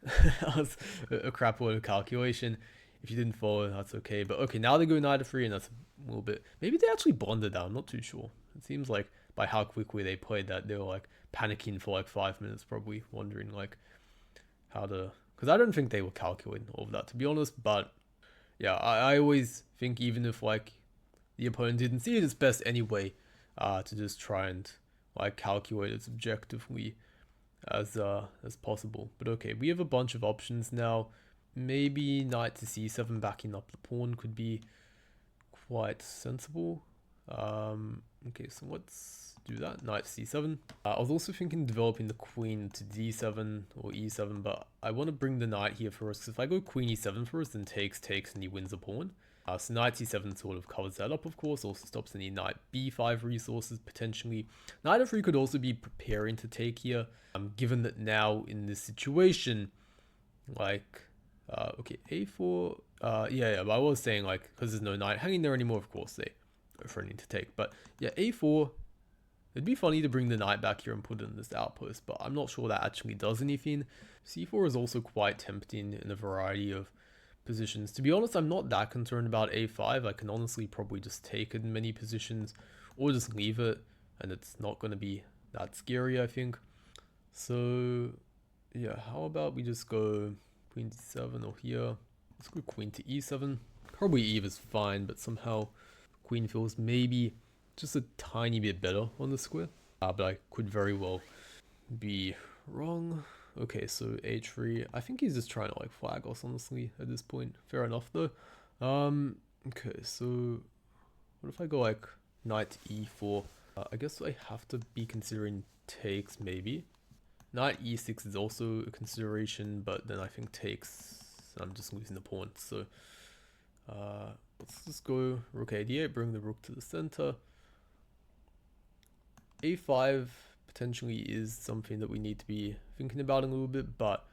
that was a crap load of calculation. If you didn't follow, that's okay. But okay, now they go knight f3, and that's a little bit, maybe they actually bonded down, I'm not too sure. It seems like by how quickly they played that, they were like panicking for like 5 minutes, probably wondering like how to Because I don't think they were calculating all of that, to be honest. But yeah, I always think even if like the opponent didn't see it, it's best anyway to just try and like calculate it objectively as possible. But okay, we have a bunch of options now. Maybe knight to c7 backing up the pawn could be quite sensible. Okay, so let's do that. Knight to c7. I was also thinking developing the queen to d7 or e7, but I want to bring the knight here first, because if I go queen e7 first, then takes, and he wins a pawn. So knight c7 sort of covers that up, of course, also stops any knight b5 resources, potentially. Knight f3 could also be preparing to take here, given that now in this situation, like, okay, a4, yeah, but I was saying, like, because there's no knight hanging there anymore, of course, they are threatening to take, but yeah, a4, it'd be funny to bring the knight back here and put it in this outpost, but I'm not sure that actually does anything. c4 is also quite tempting in a variety of positions. To be honest, I'm not that concerned about a5. I can honestly probably just take it in many positions or just leave it, and it's not going to be that scary, I think. So yeah, how about we just go queen d7 or here. Let's go queen to e7. Probably e is fine, but somehow queen feels maybe just a tiny bit better on the square. But I could very well be wrong. Okay, so h3. I think he's just trying to like flag us, honestly, at this point. Fair enough, though. Okay, so what if I go like knight e4? I guess I have to be considering takes, maybe. Knight e6 is also a consideration, but then I think takes, I'm just losing the pawn. So let's just go rook a8, bring the rook to the center. a5 potentially is something that we need to be thinking about a little bit, but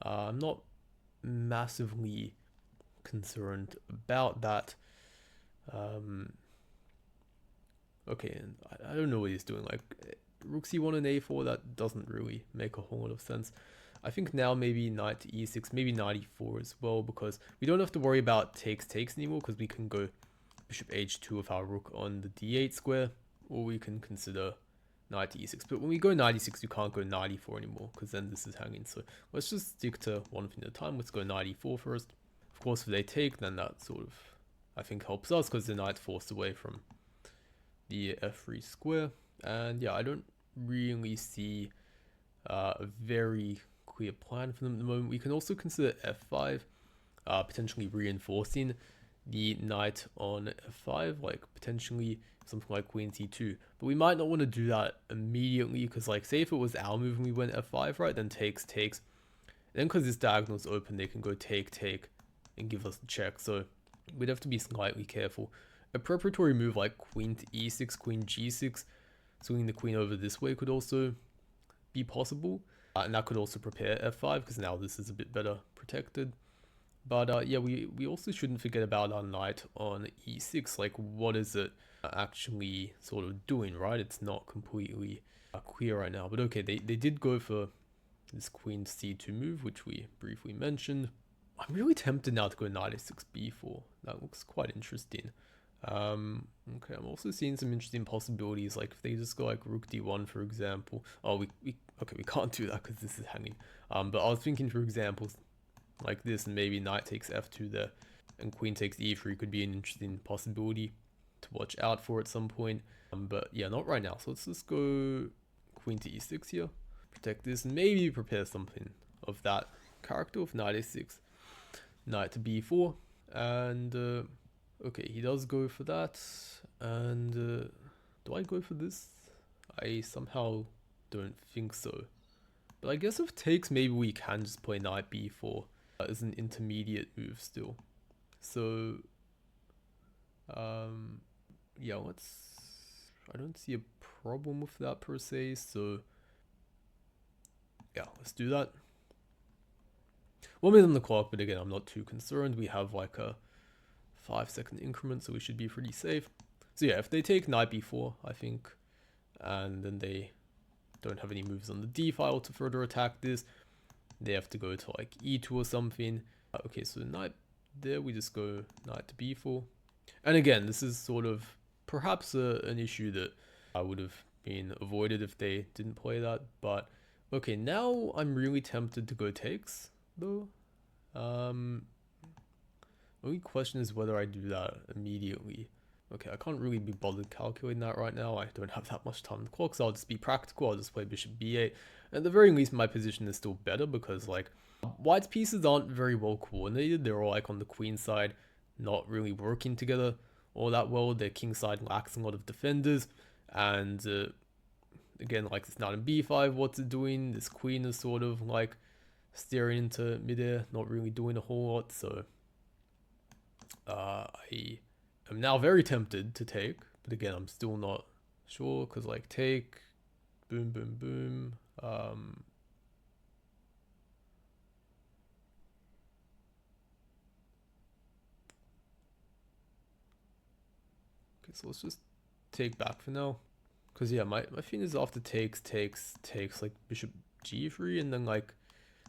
I'm not massively concerned about that. Okay, and I don't know what he's doing. Like rook c1 and a4, that doesn't really make a whole lot of sense. I think now maybe knight to e6, maybe knight e4 as well, because we don't have to worry about takes anymore, because we can go bishop h2 with our rook on the d8 square, or we can consider knight to e6. But when we go knight e6, you can't go knight e4 anymore, because then this is hanging. So let's just stick to one thing at a time. Let's go knight e4 first. Of course, if they take, then that sort of, I think, helps us, because the knight's forced away from the f3 square. And yeah, I don't really see a very clear plan for them at the moment. We can also consider f5, potentially reinforcing the knight on f5, like potentially something like queen c2. But we might not want to do that immediately, because like say if it was our move and we went f5, right, then takes. Then because this diagonal is open, they can go take and give us the check. So we'd have to be slightly careful. A preparatory move like queen to e6, queen g6, swinging the queen over this way could also be possible. And that could also prepare f5, because now this is a bit better protected. But yeah, we also shouldn't forget about our knight on e6. Like, what is it actually sort of doing, right? It's not completely clear right now. But okay, they did go for this queen c2 move, which we briefly mentioned. I'm really tempted now to go knight a6 b4. That looks quite interesting. Okay, I'm also seeing some interesting possibilities, like if they just go like rook d1, for example. Oh, okay, we can't do that because this is hanging. But I was thinking, for example, like this, and maybe knight takes f2 there, and queen takes e3 could be an interesting possibility to watch out for at some point. But yeah, not right now. So let's just go queen to e6 here, protect this, and maybe prepare something of that character with knight a6, knight to b4, and okay, he does go for that. And do I go for this? I somehow don't think so. But I guess if takes, maybe we can just play knight b4 as an intermediate move still. So yeah, I don't see a problem with that per se, so yeah, let's do that. 1 minute on the clock, but again, I'm not too concerned. We have like a 5-second increment, so we should be pretty safe. So yeah, if they take knight b4, I think, and then they don't have any moves on the d file to further attack this, they have to go to like e2 or something. Okay, so knight there, we just go knight to b4. And again, this is sort of perhaps an issue that I would have been avoided if they didn't play that. But okay, now I'm really tempted to go takes. though. Only question is whether I do that immediately. Okay, I can't really be bothered calculating that right now. I don't have that much time on the clock, so I'll just be practical. I'll just play bishop b8. At the very least, my position is still better because, like, white's pieces aren't very well coordinated. They're all, like, on the queen side, not really working together all that well. Their king side lacks a lot of defenders. And, again, like, this knight on b5, what's it doing? This queen is sort of, like, staring into midair, not really doing a whole lot, so... I am now very tempted to take, but again, I'm still not sure, because, like, take, boom, boom, boom, okay, so let's just take back for now, because, yeah, my thing is after takes, like, bishop g3, and then, like,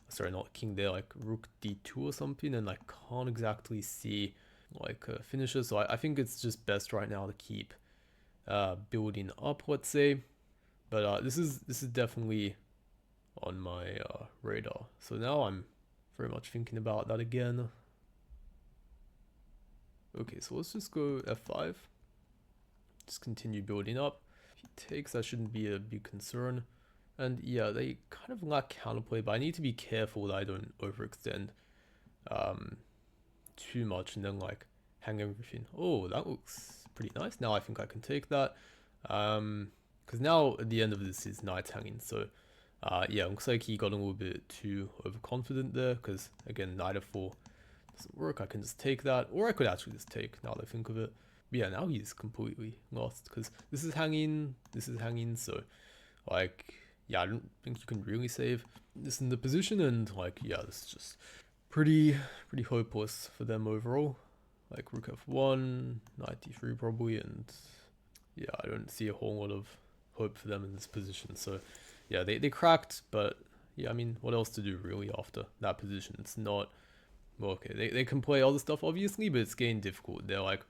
sorry, not king there, like, rook d2 or something, and I can't exactly see, like, finishes, so I think it's just best right now to keep building up, let's say. But this is definitely on my radar. So now I'm very much thinking about that again. Okay, so let's just go f5. Just continue building up. If he takes, that shouldn't be a big concern. And yeah, they kind of lack counterplay, but I need to be careful that I don't overextend too much and then, like, hang everything. Oh, that looks pretty nice. Now I think I can take that. Because now at the end of this is knight's hanging. So yeah, looks like he got a little bit too overconfident there. Because again, knight f4 doesn't work. I can just take that. Or I could actually just take, now that I think of it. But yeah, now he's completely lost. Because this is hanging. So, like, yeah, I don't think you can really save this in the position. And, like, yeah, this is just pretty hopeless for them overall. Like, rook f1, knight d3 probably, and yeah, I don't see a whole lot of hope for them in this position. So yeah, they cracked, but yeah, I mean, what else to do really after that position? It's not, well, okay, they can play other stuff obviously, but it's getting difficult. They're, like,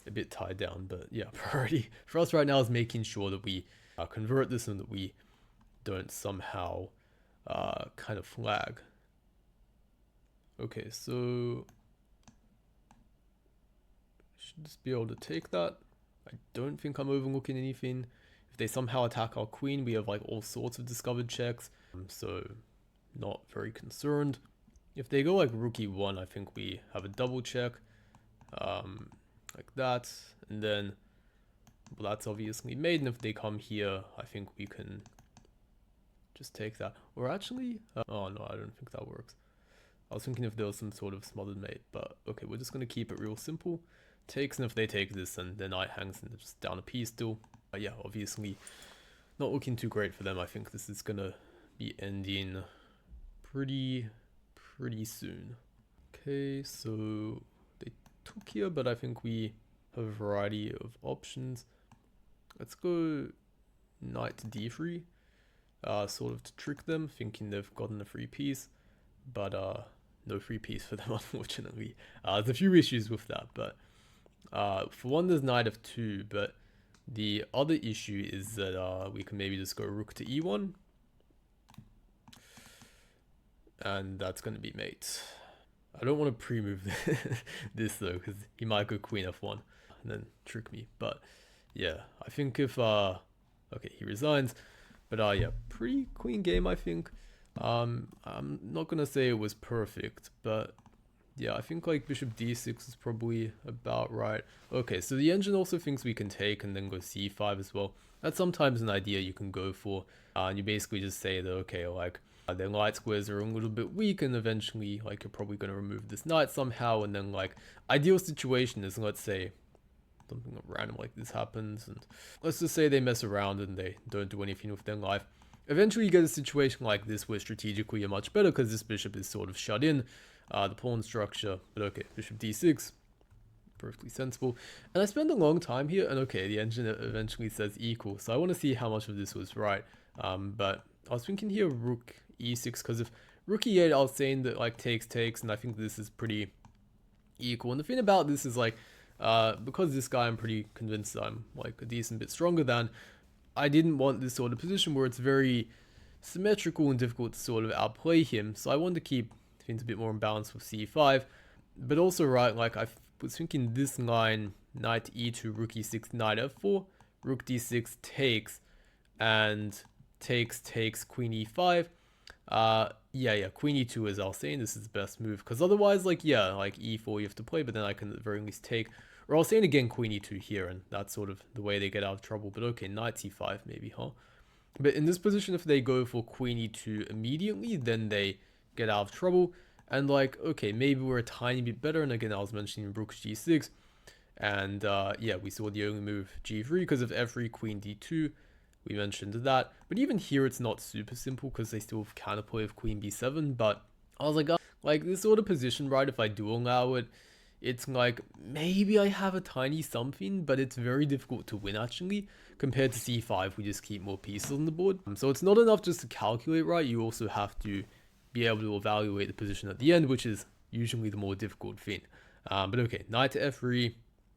a bit tied down, but yeah, priority for us right now is making sure that we convert this and that we don't somehow kind of flag. Okay, so should just be able to take that. I don't think I'm overlooking anything. If they somehow attack our queen, we have, like, all sorts of discovered checks, so not very concerned. If they go, like, rook e1, I think we have a double check, like that, and then, well, that's obviously made, and if they come here, I think we can just take that. Or actually, oh no, I don't think that works. I was thinking if there was some sort of smothered mate, but okay, we're just going to keep it real simple. Takes, and if they take this, then the knight hangs and just down a piece still. Yeah, obviously not looking too great for them. I think this is going to be ending pretty soon. Okay, so they took here, but I think we have a variety of options. Let's go knight to d3, sort of to trick them, thinking they've gotten a free piece, but no free piece for them, unfortunately. There's a few issues with that, but for one, there's knight f2, but the other issue is that we can maybe just go rook to e1, and that's going to be mate. I don't want to pre-move this though, because he might go queen f1 and then trick me. But yeah, I think if okay, he resigns, but yeah, pretty clean game, I think. I'm not gonna say it was perfect, but yeah, I think, like, bishop d6 is probably about right. Okay, so the engine also thinks we can take and then go c5 as well. That's sometimes an idea you can go for, and you basically just say that, okay, like, their light squares are a little bit weak, and eventually, like, you're probably going to remove this knight somehow, and then, like, ideal situation is, let's say, something random like this happens, and let's just say they mess around and they don't do anything with their life. Eventually you get a situation like this where strategically you're much better because this bishop is sort of shut in, the pawn structure. But okay, bishop d6, perfectly sensible. And I spent a long time here, and okay, the engine eventually says equal, so I want to see how much of this was right. But I was thinking here rook e6, because if rook e8, I was saying that, like, takes, and I think this is pretty equal. And the thing about this is, like, because this guy I'm pretty convinced I'm, like, a decent bit stronger than, I didn't want this sort of position where it's very symmetrical and difficult to sort of outplay him, so I wanted to keep Seems a bit more imbalanced with c5. But also, right, like I was thinking this line, knight e2, rook e6, knight f4, rook d6 takes, and takes, queen e5. Yeah, queen e2 as I was saying, this is the best move. Because otherwise, like, yeah, like e4 you have to play, but then I can at the very least take. Or I was saying again queen e2 here, and that's sort of the way they get out of trouble. But okay, knight c5 maybe, huh? But in this position, if they go for queen e2 immediately, then they get out of trouble. And like, okay, maybe we're a tiny bit better. And again, I was mentioning rook g6. And yeah, we saw the only move g3 because of f3, queen d2. We mentioned that. But even here, it's not super simple because they still have counterplay of queen b7. But I was like this sort of position, right, if I do allow it, it's like maybe I have a tiny something, but it's very difficult to win actually. Compared to c5, we just keep more pieces on the board. So it's not enough just to calculate, right? You also have to be able to evaluate the position at the end, which is usually the more difficult thing. But okay, knight to f3,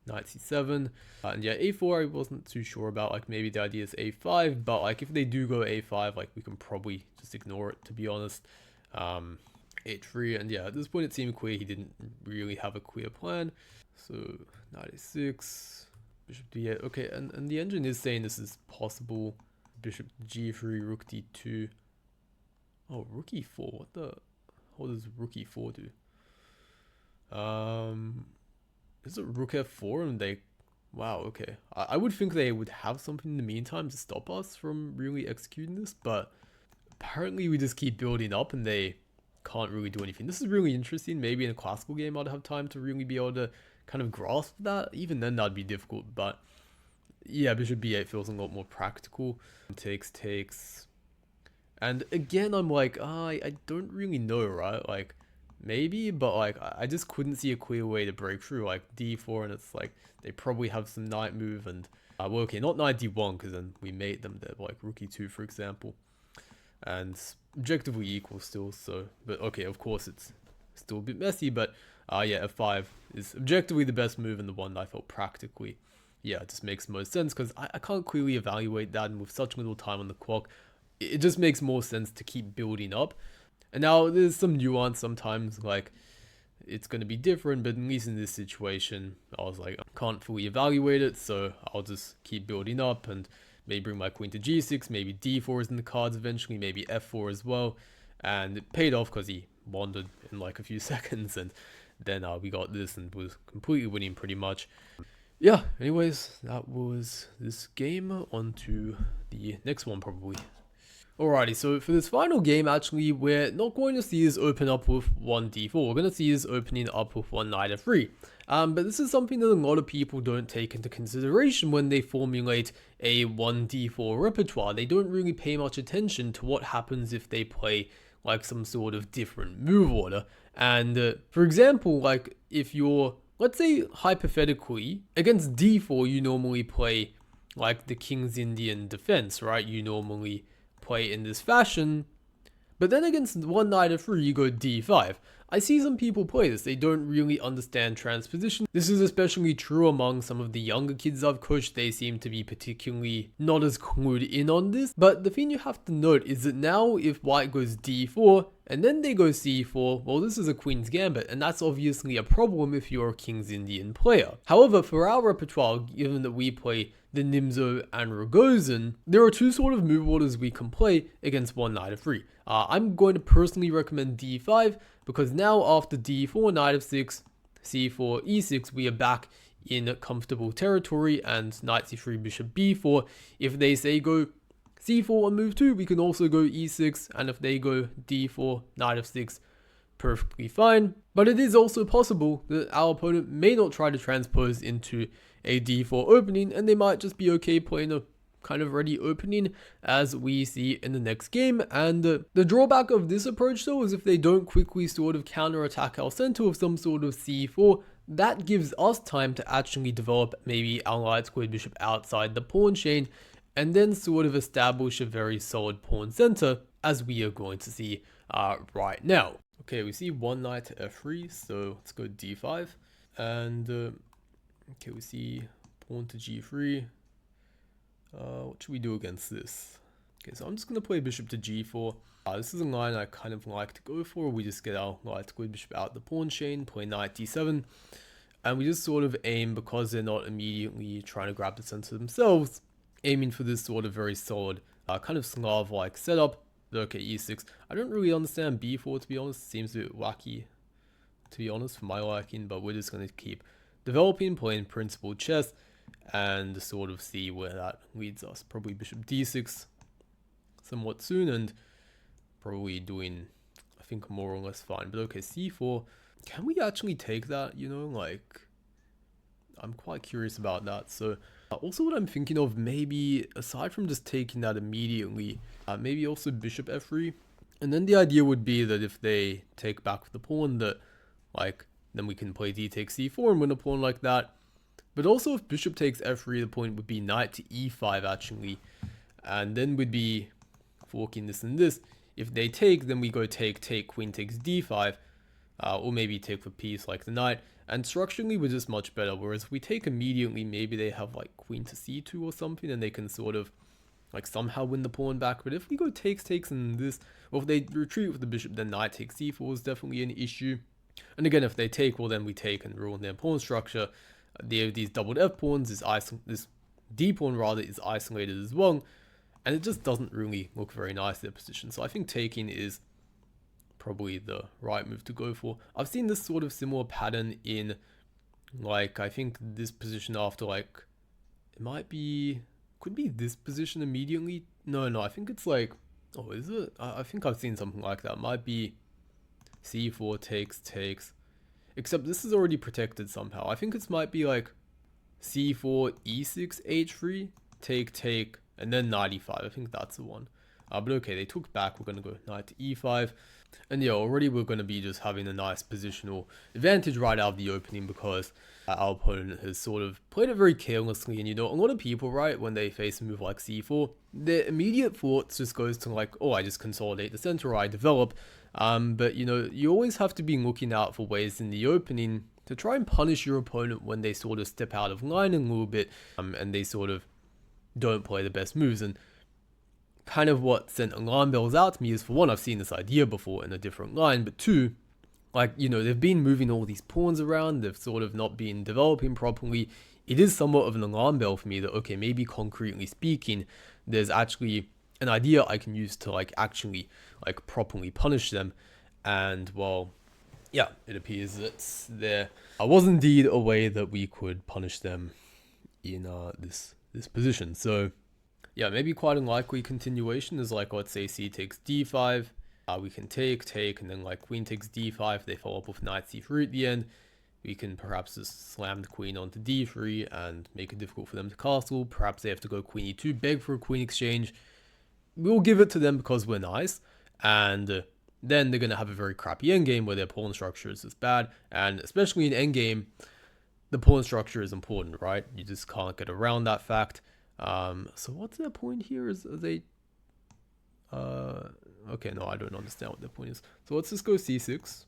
knight c7, and yeah, a4 I wasn't too sure about. Like maybe the idea is a5, but like if they do go a5, like we can probably just ignore it, to be honest. H3, and yeah, at this point it seemed clear he didn't really have a clear plan. So knight a6, bishop d8. Okay, and the engine is saying this is possible. Bishop g3, rook d2. Oh, rook e4. What does rook e4 do? Is it rook f4 and they? Wow, okay. I would think they would have something in the meantime to stop us from really executing this, but apparently we just keep building up and they can't really do anything. This is really interesting. Maybe in a classical game I'd have time to really be able to kind of grasp that. Even then that'd be difficult, but yeah, bishop b8 feels a lot more practical. Takes. And again, I'm like, I don't really know, right? Like, maybe, but like, I just couldn't see a clear way to break through. Like, d4, and it's like, they probably have some knight move, and, well, okay, not knight d1, because then we mate them there, like rook e2, for example. And objectively equal still, so, but okay, of course, it's still a bit messy, but, yeah, f5 is objectively the best move, and the one that I felt practically, yeah, it just makes most sense, because I can't clearly evaluate that, and with such little time on the clock, it just makes more sense to keep building up. And now there's some nuance sometimes, like it's going to be different, but at least in this situation, I was like, I can't fully evaluate it, so I'll just keep building up and maybe bring my queen to g6, maybe d4 is in the cards eventually, maybe f4 as well. And it paid off because he wandered in like a few seconds, and then we got this and was completely winning pretty much. Yeah, anyways, that was this game. On to the next one probably. Alrighty, so for this final game, actually, we're not going to see this open up with 1d4. We're going to see this opening up with 1 knight f3. But this is something that a lot of people don't take into consideration when they formulate a 1d4 repertoire. They don't really pay much attention to what happens if they play like some sort of different move order. And for example, like if you're, let's say hypothetically, against d4, you normally play like the King's Indian defense, right? You normally play in this fashion, but then against 1 knight f3 you go d5. I see some people play this, they don't really understand transposition. This is especially true among some of the younger kids I've coached. They seem to be particularly not as clued in on this, but the thing you have to note is that now if white goes d4 and then they go c4, well, this is a queen's gambit, and that's obviously a problem if you're a King's Indian player. However, for our repertoire, given that we play the Nimzo and Rogozin, there are two sort of move orders we can play against 1 knight f3. I'm going to personally recommend d5, because now after d4, knight f6, c4, e6, we are back in comfortable territory, and knight c3, bishop b4. If they say go c4 on move 2, we can also go e6, and if they go d4, knight f6, perfectly fine. But it is also possible that our opponent may not try to transpose into a d4 opening, and they might just be okay playing a kind of ready opening, as we see in the next game. And the drawback of this approach though is if they don't quickly sort of counterattack our center with some sort of c4, that gives us time to actually develop maybe our light squared bishop outside the pawn chain, and then sort of establish a very solid pawn center, as we are going to see right now. Okay, we see 1 knight to f3, so let's go d5, and okay, we see pawn to g3. What should we do against this? Okay, so I'm just going to play bishop to g4. This is a line I kind of like to go for. We just get our light squid bishop out the pawn chain, play knight d7, and we just sort of aim, because they're not immediately trying to grab the center themselves, aiming for this sort of very solid kind of Slav-like setup. Okay, e6. I don't really understand b4, to be honest. It seems a bit wacky, to be honest, for my liking, but we're just going to keep developing, playing principal chess, and sort of see where that leads us. Probably bishop d6 somewhat soon, and probably doing, I think, more or less fine. But okay, c4. Can we actually take that? You know, like, I'm quite curious about that. So also what I'm thinking of, maybe aside from just taking that immediately, maybe also bishop f3. And then the idea would be that if they take back with the pawn, that like then we can play d takes c4 and win a pawn like that. But also if bishop takes f3, the point would be knight to e5 actually, and then we'd be forking this and this. If they take, then we go take, queen takes d5, or maybe take for piece like the knight. And structurally we're just much better, whereas if we take immediately, maybe they have like queen to c2 or something, and they can sort of like somehow win the pawn back. But if we go takes and this, or if they retreat with the bishop, then knight takes c4 is definitely an issue. And again, if they take, well then we take and ruin their pawn structure. These doubled f pawns, this d pawn rather is isolated as well, and it just doesn't really look very nice, their position. So I think taking is probably the right move to go for. I've seen this sort of similar pattern in, like, I think this position after, like, it might be, could be this position immediately. No, I think it's like, oh, is it? I think I've seen something like that. It might be c4 takes, except this is already protected somehow. I think it might be like c4 e6 h3 take, and then knight e5. I think that's the one. But okay, they took back. We're going to go knight to e5. And yeah, already we're going to be just having a nice positional advantage right out of the opening, because our opponent has sort of played it very carelessly. And you know, a lot of people, right, when they face a move like c4, their immediate thoughts just goes to like, oh, I just consolidate the center, or I develop. But you know, you always have to be looking out for ways in the opening to try and punish your opponent when they sort of step out of line a little bit, and they sort of don't play the best moves. And kind of what sent alarm bells out to me is, for one, I've seen this idea before in a different line, but two, like, you know, they've been moving all these pawns around, they've sort of not been developing properly. It is somewhat of an alarm bell for me that, okay, maybe concretely speaking, there's actually an idea I can use to like actually like properly punish them. And well, yeah, it appears that there was indeed a way that we could punish them in this position. So yeah, maybe quite unlikely continuation is like, let's say c takes d5, we can take, and then like queen takes d5, they follow up with knight c3 at the end. We can perhaps just slam the queen onto d3 and make it difficult for them to castle. Perhaps they have to go queen e2, beg for a queen exchange. We'll give it to them because we're nice, and then they're going to have a very crappy endgame where their pawn structure is just bad. And especially in endgame, the pawn structure is important, right? You just can't get around that fact. So what's their point here? Are they okay, no, I don't understand what their point is. So let's just go c6.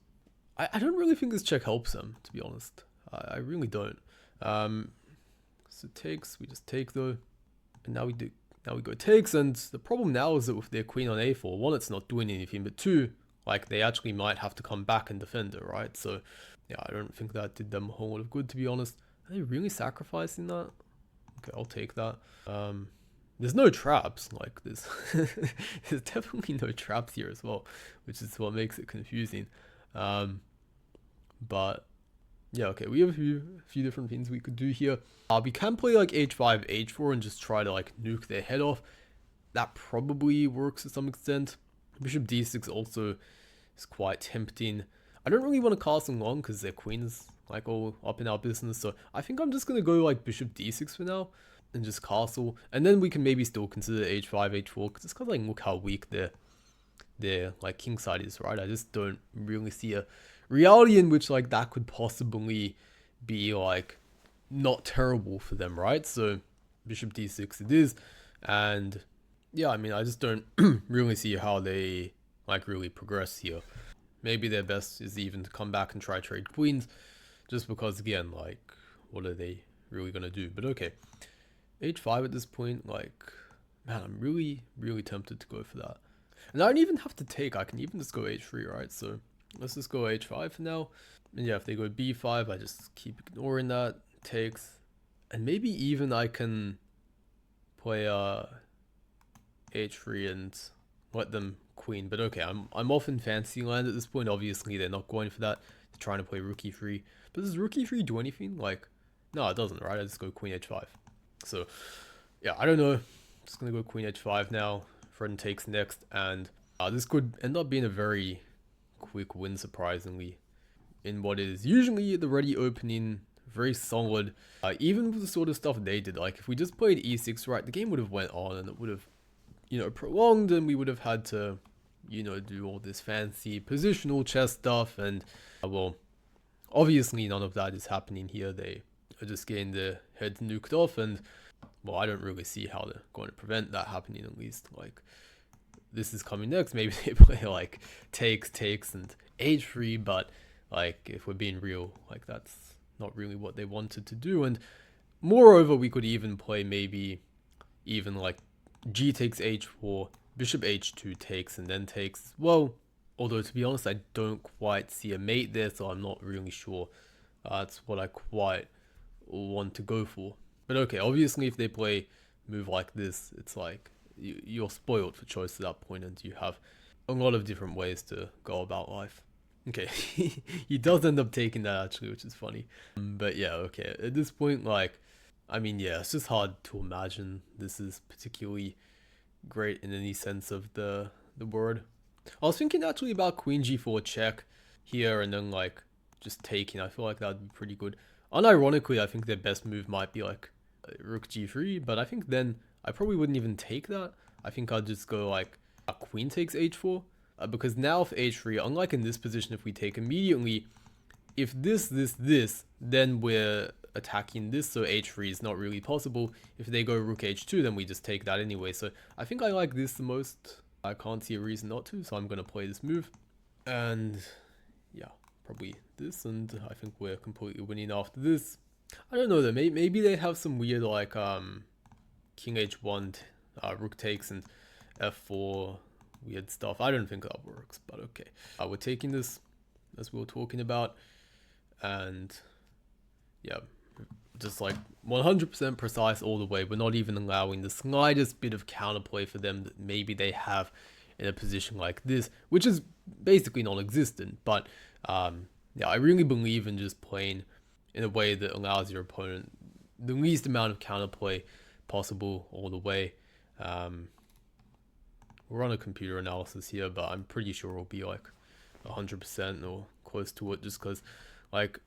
I don't really think this check helps them, to be honest. I really don't. So takes, we just take though, and now we go takes. And the problem now is that with their queen on a4, one, it's not doing anything, but two, like, they actually might have to come back and defend it, right? So yeah, I don't think that did them a whole lot of good, to be honest. Are they really sacrificing that? Okay, I'll take that. There's no traps, like this. There's definitely no traps here as well, which is what makes it confusing. But yeah, okay, we have a few different things we could do here. We can play like h5, h4 and just try to like nuke their head off. That probably works to some extent. Bishop d6 also is quite tempting. I don't really want to castle long because their queen is like all up in our business, so I think I'm just gonna go like bishop d6 for now and just castle, and then we can maybe still consider h5, h4, because it's kind of like, look how weak their like king side is, right? I just don't really see a reality in which like that could possibly be like not terrible for them, right? So bishop d6 it is. And yeah, I mean, I just don't really see how they like really progress here. Maybe their best is even to come back and try trade queens, just because, again, like, what are they really gonna do? But okay, h5 at this point, like, man, I'm really tempted to go for that. And I don't even have to take, I can even just go h3, right? So let's just go h5 for now. And yeah, if they go b5, I just keep ignoring that. Takes. And maybe even I can play h3 and let them queen. But okay, I'm off in fantasy land at this point. Obviously, they're not going for that. They're trying to play rook e3. But does rook e3 do anything? Like, no, it doesn't, right? I just go queen h5. So, yeah, I don't know. Just gonna go queen h5 now. Friend takes next, and this could end up being a very quick win, surprisingly, in what is usually the Reti opening. Very solid. Even with the sort of stuff they did, like if we just played e6 right, the game would have went on and it would have, prolonged, and we would have had to, do all this fancy positional chess stuff. And well, obviously none of that is happening here. They are just getting their heads nuked off, and well, I don't really see how they're going to prevent that happening. At least, like, this is coming next. Maybe they play like takes, and h3, but like if we're being real, like that's not really what they wanted to do. And moreover, we could even play maybe even like g takes h4, bishop h2 takes, and then takes. Well, although to be honest, I don't quite see a mate there, so I'm not really sure that's what I quite want to go for. But okay, obviously if they play move like this, it's like you're spoiled for choice at that point, and you have a lot of different ways to go about life. Okay, he does end up taking that actually, which is funny. But yeah, okay, at this point, like, I mean, yeah, it's just hard to imagine this is particularly great in any sense of the word. I was thinking actually about queen g4 check here, and then like just taking. I feel like that would be pretty good. Unironically, I think their best move might be like rook g3, but I think then I probably wouldn't even take that. I think I'd just go like a queen takes h4. Because now if h3, unlike in this position, if we take immediately, if this, then we're attacking this, so h3 is not really possible. If they go rook h2, then we just take that anyway. So I think I like this the most. I can't see a reason not to, so I'm going to play this move. And yeah, probably this, and I think we're completely winning after this. I don't know though, maybe they have some weird like king h1, rook takes, and f4 weird stuff. I don't think that works, but okay. We're taking this as we were talking about, and yeah, just like 100% precise all the way. We're not even allowing the slightest bit of counterplay for them that maybe they have in a position like this, which is basically non-existent. But yeah, I really believe in just playing in a way that allows your opponent the least amount of counterplay possible all the way. We're on a computer analysis here, but I'm pretty sure it'll be like 100% or close to it, just because, like,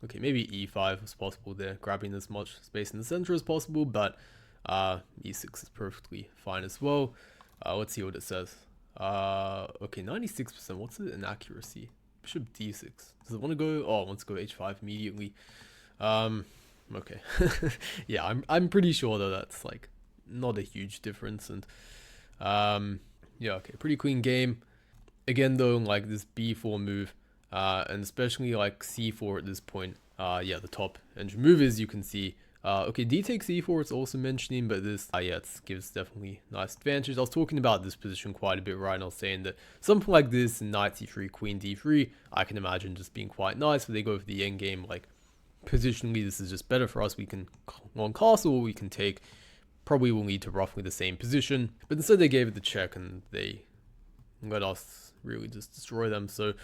okay, maybe e5 is possible there, grabbing as much space in the center as possible, but e6 is perfectly fine as well. Let's see what it says. Okay, 96%. What's the inaccuracy? Bishop d6. Does it want to go? Oh, it wants to go h5 immediately. Okay. Yeah, I'm pretty sure though that's like not a huge difference, and yeah, okay, pretty clean game. Again though, like this b4 move, and especially like c4 at this point, yeah, the top engine move is, you can see, okay, d takes e4 it's also mentioning, but this, yeah, it gives definitely nice advantage. I was talking about this position quite a bit, right, and I was saying that something like this, knight c3, queen d3, I can imagine just being quite nice, but they go for the end game, like, positionally this is just better for us. We can long castle, we can take, probably will lead to roughly the same position, but instead they gave it the check and they let us really just destroy them. So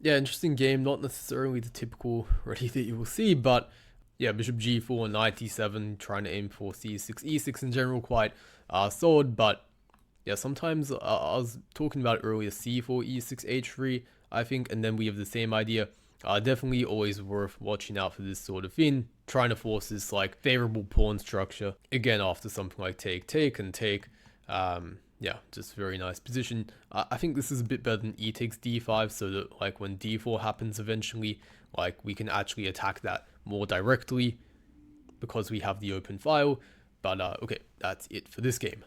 yeah, interesting game, not necessarily the typical Reti that you will see, but yeah, bishop g4, knight d7, trying to aim for c6, e6 in general, quite solid. But yeah, sometimes I was talking about earlier, c4, e6, h3, I think, and then we have the same idea. Definitely always worth watching out for this sort of thing, trying to force this like favorable pawn structure again after something like take and take. Yeah, just very nice position. I think this is a bit better than e takes d5, so that like when d4 happens eventually, like we can actually attack that more directly because we have the open file. But okay, that's it for this game.